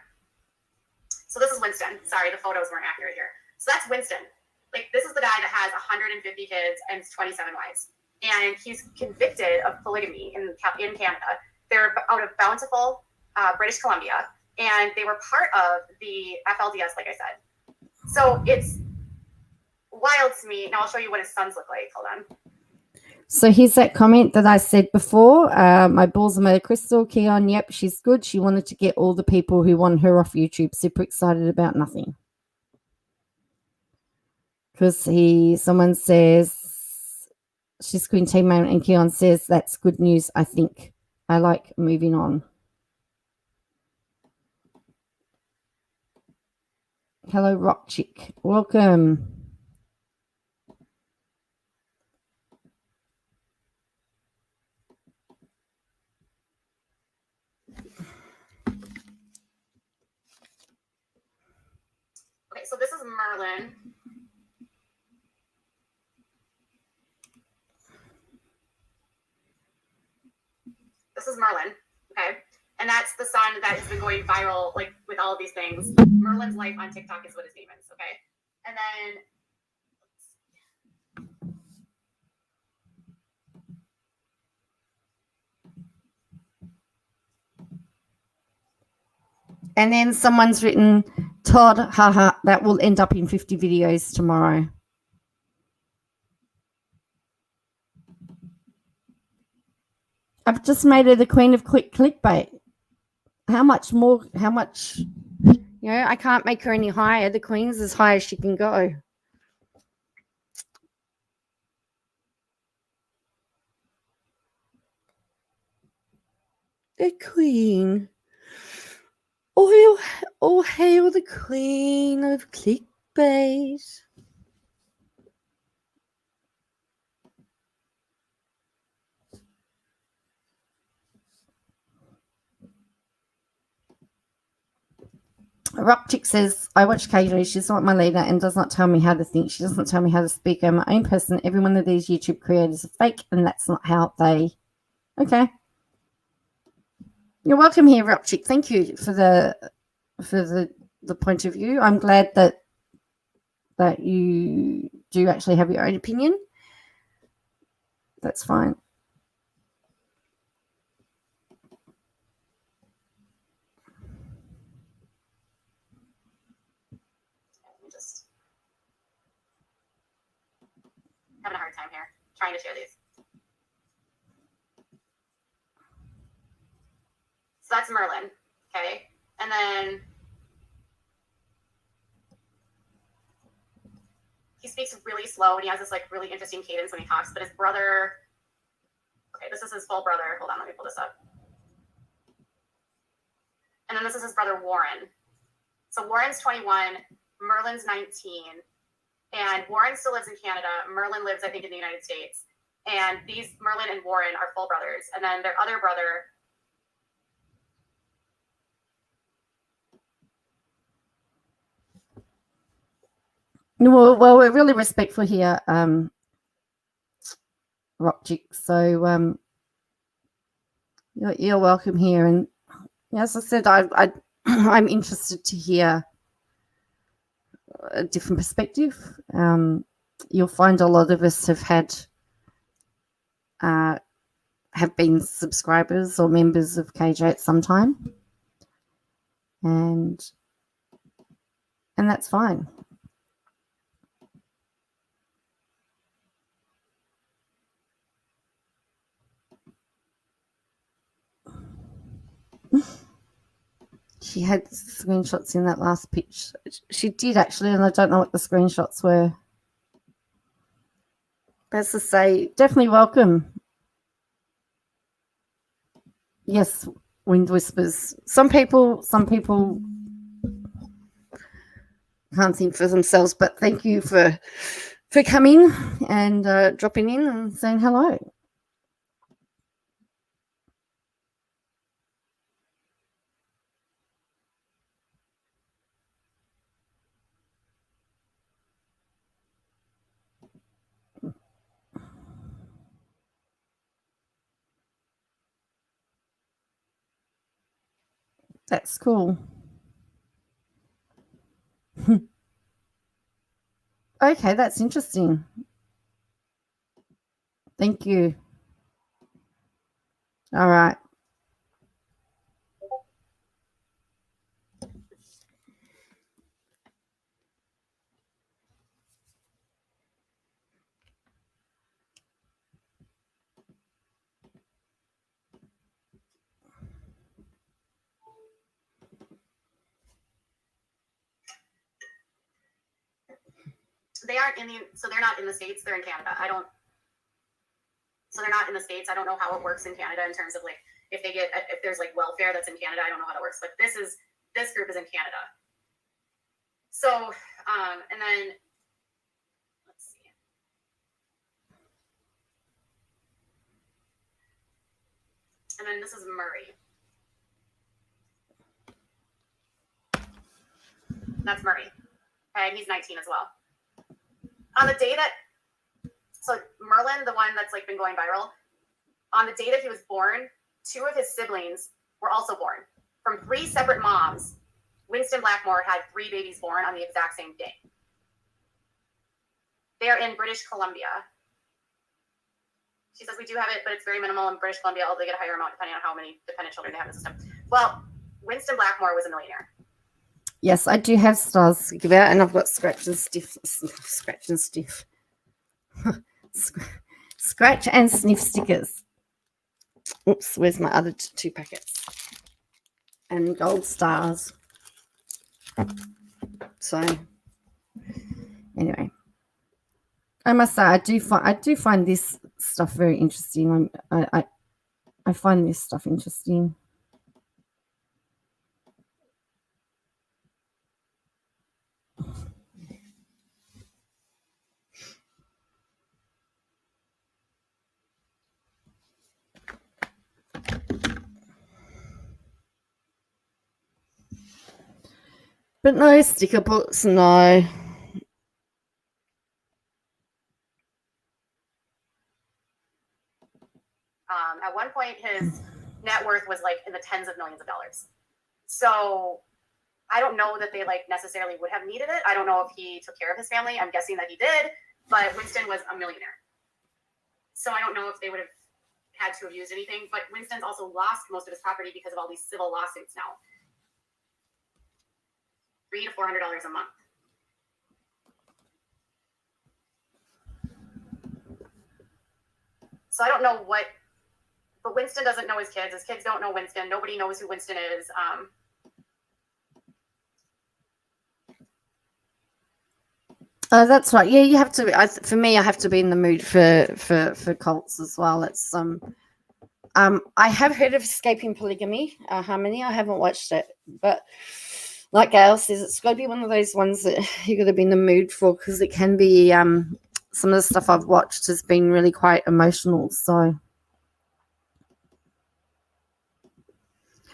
So this is Winston. Sorry, the photos weren't accurate here. So that's Winston. Like, this is the guy that has 150 kids and 27 wives. And he's convicted of polygamy in Canada. They're out of Bountiful, British Columbia. And they were part of the FLDS, like I said. So it's wild to me. Now I'll show you what his sons look like. Hold on. So here's that comment that I said before. My balls are made of crystal. Keon, yep, she's good. She wanted to get all the people who want her off YouTube. Super excited about nothing. Because someone says she's Queen Team Man, and Keon says that's good news, I think. I like moving on. Hello, Rock Chick. Welcome. Okay, so this is Merlin. This is Merlin, okay? And the son that has been going viral, like with all of these things. Merlin's life on TikTok is what his name is. Okay, and then. And then someone's written, Todd, haha, that will end up in 50 videos tomorrow. I've just made her the queen of quick clickbait. How much more, I can't make her any higher. The queen's as high as she can go. The queen. Oh, hail the queen of clickbait. Rupchick says, I watch KJ. She's not my leader and does not tell me how to think. She doesn't tell me how to speak. I'm my own person. Every one of these YouTube creators are fake, and that's not how they. Okay. You're welcome here, Rupchick. Thank you for the point of view. I'm glad that you do actually have your own opinion. That's fine. Just having a hard time here trying to share these. So that's Merlin, okay? And then he speaks really slow and he has this like really interesting cadence when he talks, but his brother, okay, this is his full brother. Hold on, let me pull this up. And then this is his brother, Warren. So Warren's 21, Merlin's 19, and Warren still lives in Canada. Merlin lives, I think, in the United States. And these Merlin and Warren are full brothers. And then their other brother, well, we're really respectful here, Rockchick. So you're welcome here. And as I said, I'm interested to hear a different perspective. You'll find a lot of us have been subscribers or members of KJ at some time, and that's fine. She had screenshots in that last pitch. She did actually, and I don't know what the screenshots were. As to say, definitely welcome. Yes, Wind Whispers. Some people can't think for themselves, but thank you for coming and dropping in and saying hello. That's cool. Okay, that's interesting. Thank you. All right. they aren't in the, so they're not in the States, they're in Canada. So they're not in the States. I don't know how it works in Canada in terms of like, if there's like welfare that's in Canada, I don't know how that works, but this group is in Canada. So, and then, let's see. And then this is Murray. That's Murray. Okay, and he's 19 as well. On the day that, so Merlin, the one that's like been going viral, on the day that he was born, 2 of his siblings were also born. from 3 separate moms, Winston Blackmore had 3 babies born on the exact same day. They're in British Columbia. She says, we do have it, but it's very minimal in British Columbia, although they get a higher amount depending on how many dependent children they have in the system. Well, Winston Blackmore was a millionaire. Yes, I do have stars to give out, and I've got scratch and sniff stickers. Oops, where's my other 2 packets? And gold stars. So, anyway, I must say I do find this stuff very interesting. I find this stuff interesting. But no sticker books, no. At one point, his net worth was like in the tens of millions of dollars. So I don't know that they like necessarily would have needed it. I don't know if he took care of his family. I'm guessing that he did, but Winston was a millionaire. So I don't know if they would have had to have used anything, but Winston's also lost most of his property because of all these civil lawsuits now. $300 to $400 a month. So I don't know what, but Winston doesn't know his kids. His kids don't know Winston. Nobody knows who Winston is. That's right. Yeah, you have to. For me, I have to be in the mood for cults as well. It's I have heard of Escaping Polygamy, Harmony. I haven't watched it, but like Gail says, it's got to be one of those ones that you got to be in the mood for, because it can be. Some of the stuff I've watched has been really quite emotional. So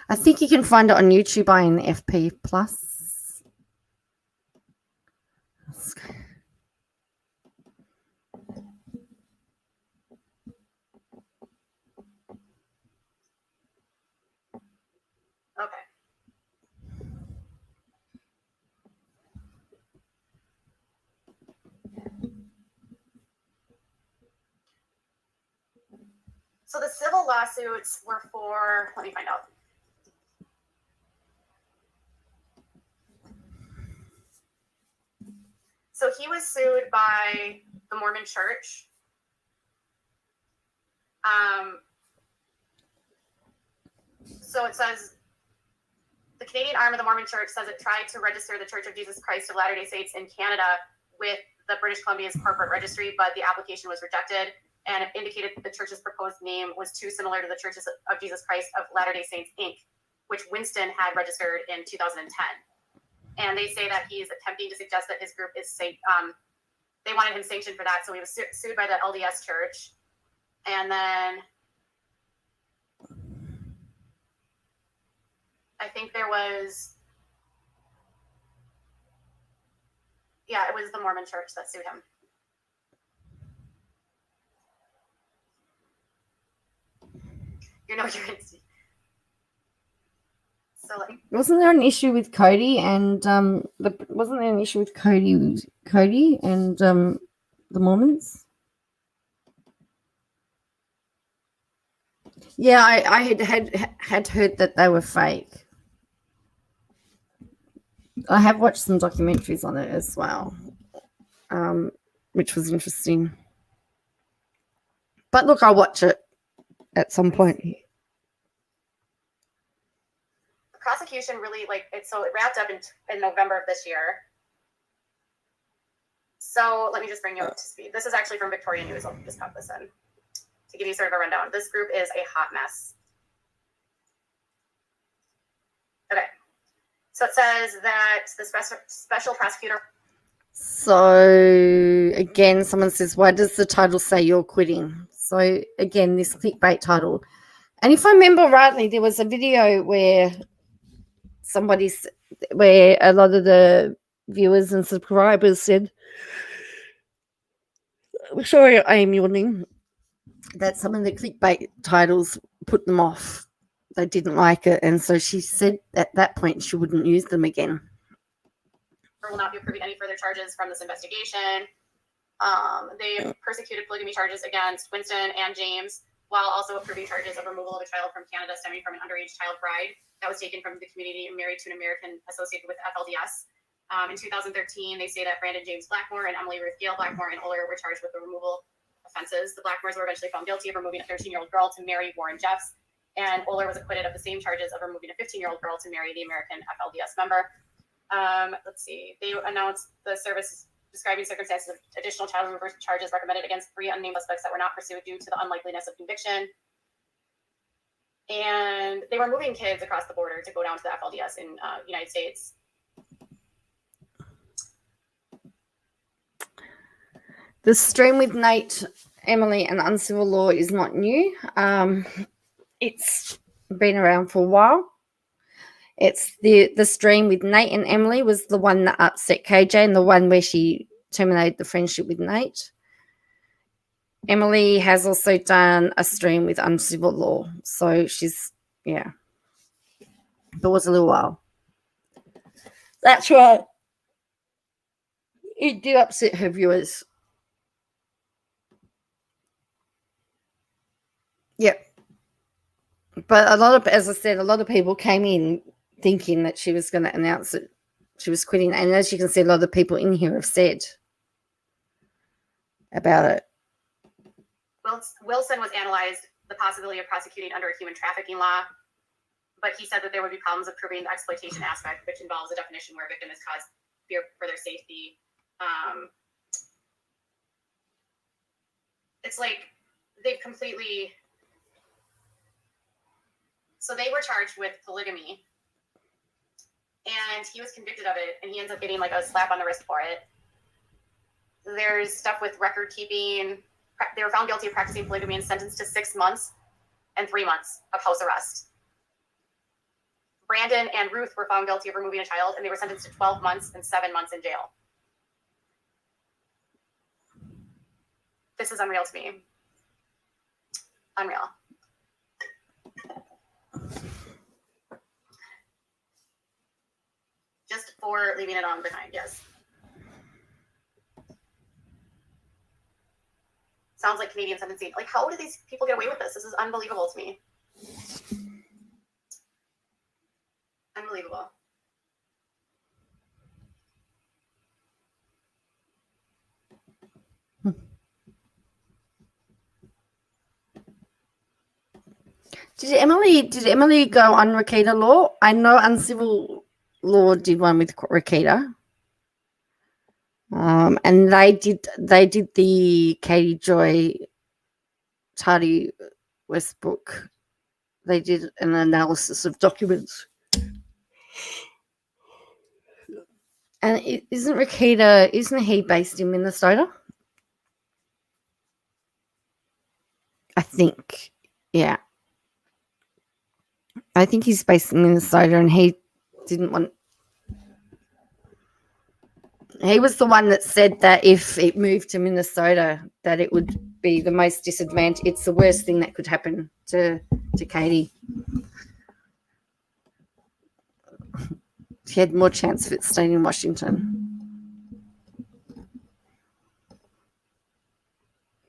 I think you can find it on YouTube by an FP Plus. Okay. So the civil lawsuits were for, let me find out. So he was sued by the Mormon Church. So it says, the Canadian arm of the Mormon Church says it tried to register the Church of Jesus Christ of Latter-day Saints in Canada with the British Columbia's corporate registry, but the application was rejected, and it indicated that the church's proposed name was too similar to the Churches of Jesus Christ of Latter-day Saints, Inc., which Winston had registered in 2010. And they say that he's attempting to suggest that his group is they wanted him sanctioned for that, so he was sued by the LDS Church. And then I think there was, yeah, it was the Mormon Church that sued him. You know, you're insane. So, like, wasn't there an issue with Cody and wasn't there an issue with Cody and the Mormons? Yeah, I had heard that they were fake. I have watched some documentaries on it as well, which was interesting. But look, I'll watch it at some point. the prosecution really, like, so it wrapped up in November of this year. So let me just bring you up to speed. This is actually from Victoria News. I'll just pop this in to give you sort of a rundown. This group is a hot mess. Okay. So it says that the special prosecutor. So again, someone says, why does the title say you're quitting? So again, this clickbait title. And if I remember rightly, there was a video where where a lot of the viewers and subscribers said, sorry, I am yawning, that some of the clickbait titles put them off. they didn't like it, and so she said at that point she wouldn't use them again. Will not be approving any further charges from this investigation. They persecuted polygamy charges against Winston and James, while also approving charges of removal of a child from Canada stemming from an underage child bride that was taken from the community and married to an American associated with FLDS. In 2013, they say that Brandon James Blackmore and Emily Ruth Gale Blackmore and Oler were charged with the removal offenses. The Blackmores were eventually found guilty of removing a 13-year-old girl to marry Warren Jeffs, and Oler was acquitted of the same charges of removing a 15-year-old girl to marry the American FLDS member. Let's see. They announced the service describing circumstances of additional child removal charges recommended against 3 unnamed suspects that were not pursued due to the unlikeliness of conviction. And they were moving kids across the border to go down to the FLDS in the United States. The stream with Nate, Emily, and uncivil law is not new. It's been around for a while. It's the stream with Nate and Emily was the one that upset KJ, and the one where she terminated the friendship with Nate. Emily has also done a stream with uncivil law, so she's, yeah. It was a little while. That's right. It did upset her viewers. Yep. But as I said, a lot of people came in thinking that she was going to announce that she was quitting. And as you can see, a lot of people in here have said about it. Wilson was analyzed the possibility of prosecuting under a human trafficking law, but he said that there would be problems of proving the exploitation aspect, which involves a definition where a victim is caused fear for their safety. It's like they've completely... So they were charged with polygamy, and he was convicted of it, and he ends up getting like a slap on the wrist for it. There's stuff with record keeping. They were found guilty of practicing polygamy and sentenced to 6 months and 3 months of house arrest. Brandon and Ruth were found guilty of removing a child, and they were sentenced to 12 months and 7 months in jail. This is unreal to me. Unreal. Just for leaving it on behind, yes. Sounds like Canadian sentencing. Like, how do these people get away with this? This is unbelievable to me. Unbelievable. Did Emily go on Rakita law? I know uncivil law did one with Rakita. And they did the Katie Joy Tardy Westbrook. They did an analysis of documents. And isn't he based in Minnesota? I think, yeah. I think he's based in Minnesota, and he was the one that said that if it moved to Minnesota, that it would be the most disadvantaged. It's the worst thing that could happen to Katie. She had more chance of it staying in Washington.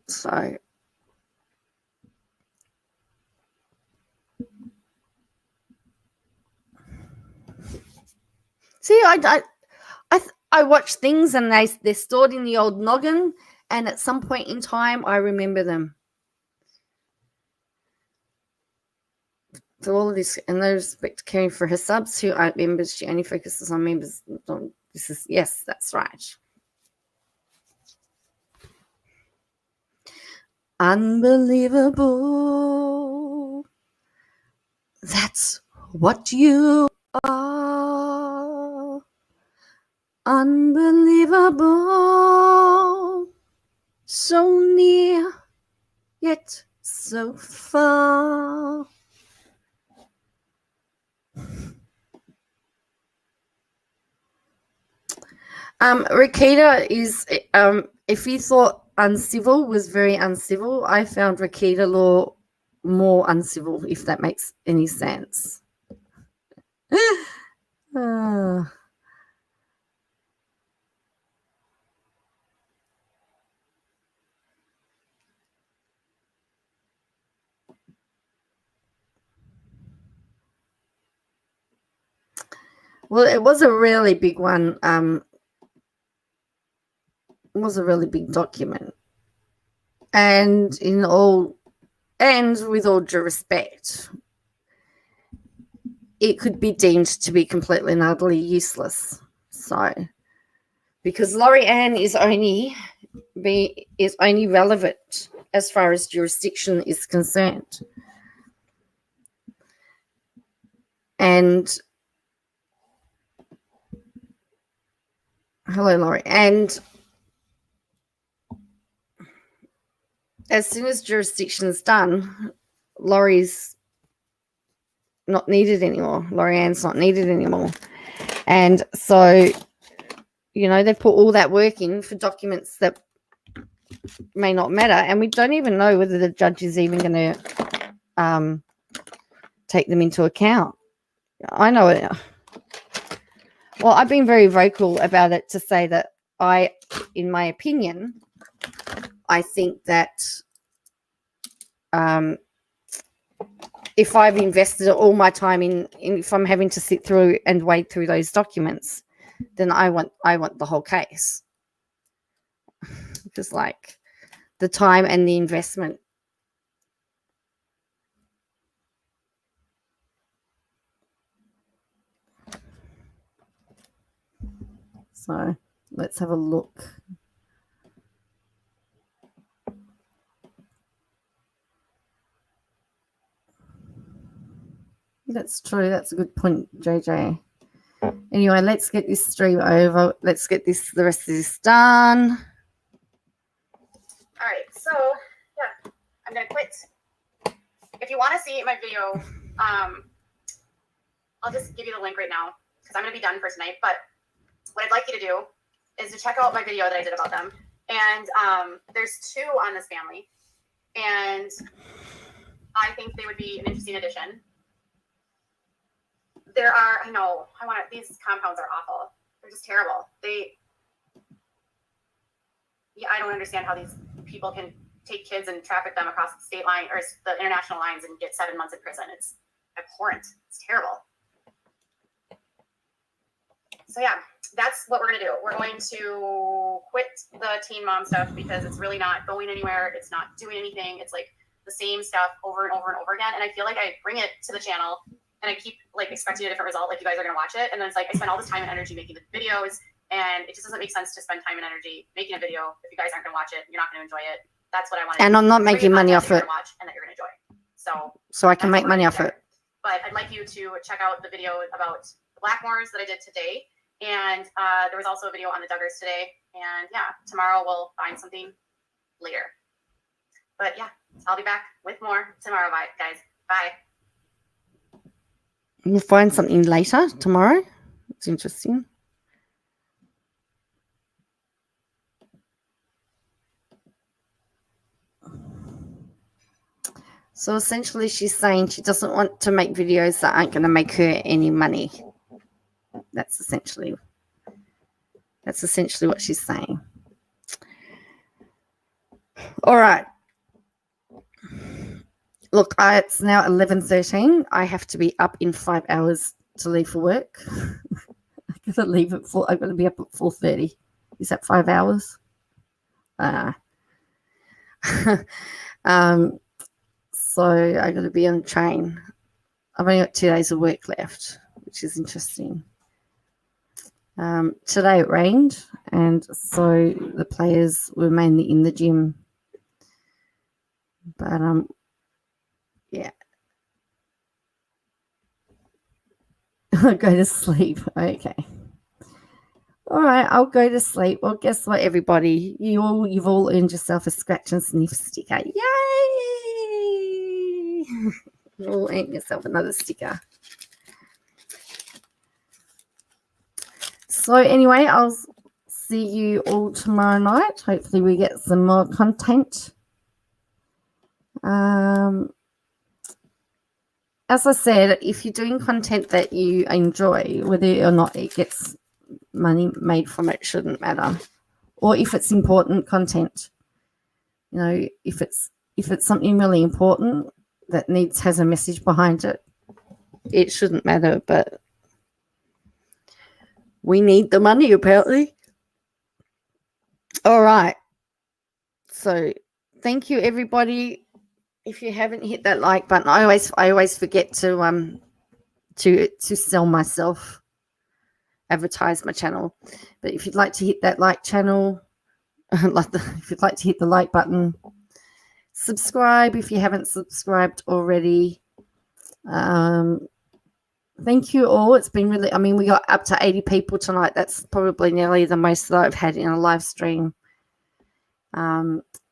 So, see, I watch things and they're stored in the old noggin, and at some point in time, I remember them. So all of this, and no respect to caring for her subs who aren't members, she only focuses on members. Yes, that's right. Unbelievable. That's what you are. Unbelievable. So near, yet so far. Rakita is, if you thought uncivil was very uncivil, I found Rakita law more uncivil, if that makes any sense. Uh, well, it was a really big one. It was a really big document, and with all due respect, it could be deemed to be completely and utterly useless. So, because Laurie Ann is only relevant as far as jurisdiction is concerned, and hello, Laurie, and as soon as jurisdiction is done, Laurie's not needed anymore. Laurie Ann's not needed anymore. And so, they put all that work in for documents that may not matter. And we don't even know whether the judge is even going to take them into account. I know it. Well, I've been very vocal about it to say that in my opinion, I think that if I've invested all my time in if I'm having to sit through and wade through those documents, then I want the whole case. Because the time and the investment. So let's have a look. That's true. That's a good point, JJ. Anyway, let's get this stream over. Let's get the rest of this done. All right, so yeah, I'm gonna quit. If you want to see my video, I'll just give you the link right now because I'm gonna be done for tonight. But what I'd like you to do is to check out my video that I did about them. And there's 2 on this family, and I think they would be an interesting addition. These compounds are awful. They're just terrible. I don't understand how these people can take kids and traffic them across the state line or the international lines and get 7 months in prison. It's abhorrent. It's terrible. So yeah, that's what we're going to do. We're going to quit the teen mom stuff because it's really not going anywhere. It's not doing anything. It's the same stuff over and over and over again. And I feel like I bring it to the channel and I keep expecting a different result. You guys are going to watch it. And then it's I spend all this time and energy making the videos, and it just doesn't make sense to spend time and energy making a video. If you guys aren't going to watch it, you're not going to enjoy it. That's what I want to do. And I'm not making money off it. Watch and that you're going to enjoy. So I can make money off it. But I'd like you to check out the video about the Blackmores that I did today. And there was also a video on the Duggars today. And yeah, tomorrow we'll find something later. But yeah, I'll be back with more tomorrow, guys. Bye. We'll find something later tomorrow. It's interesting. So essentially she's saying she doesn't want to make videos that aren't going to make her any money. That's essentially what she's saying. All right. Look, it's now 11:13. I have to be up in 5 hours to leave for work. I'm going to leave at 4. I'm going to be up at 4:30. Is that 5 hours? So I'm going to be on a train. I've only got 2 days of work left, which is interesting. Today it rained, and so the players were mainly in the gym. But yeah. I'll go to sleep. Okay. All right, I'll go to sleep. Well, guess what, everybody? You've all earned yourself a scratch and sniff sticker. Yay! You've all earned yourself another sticker. So anyway, I'll see you all tomorrow night. Hopefully we get some more content. as I said, if you're doing content that you enjoy, whether or not it gets money made from it shouldn't matter. Or if it's important content, you know, if it's something really important that has a message behind it, it shouldn't matter. But we need the money apparently. All right. So thank you everybody. If you haven't hit that like button, I always forget to sell myself, advertise my channel. But if you'd like to hit that like channel, if you'd like to hit the like button, subscribe if you haven't subscribed already. Thank you all. It's been really, I mean, we got up to 80 people tonight. That's probably nearly the most that I've had in a live stream.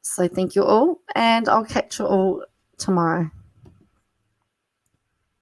So thank you all, and I'll catch you all tomorrow.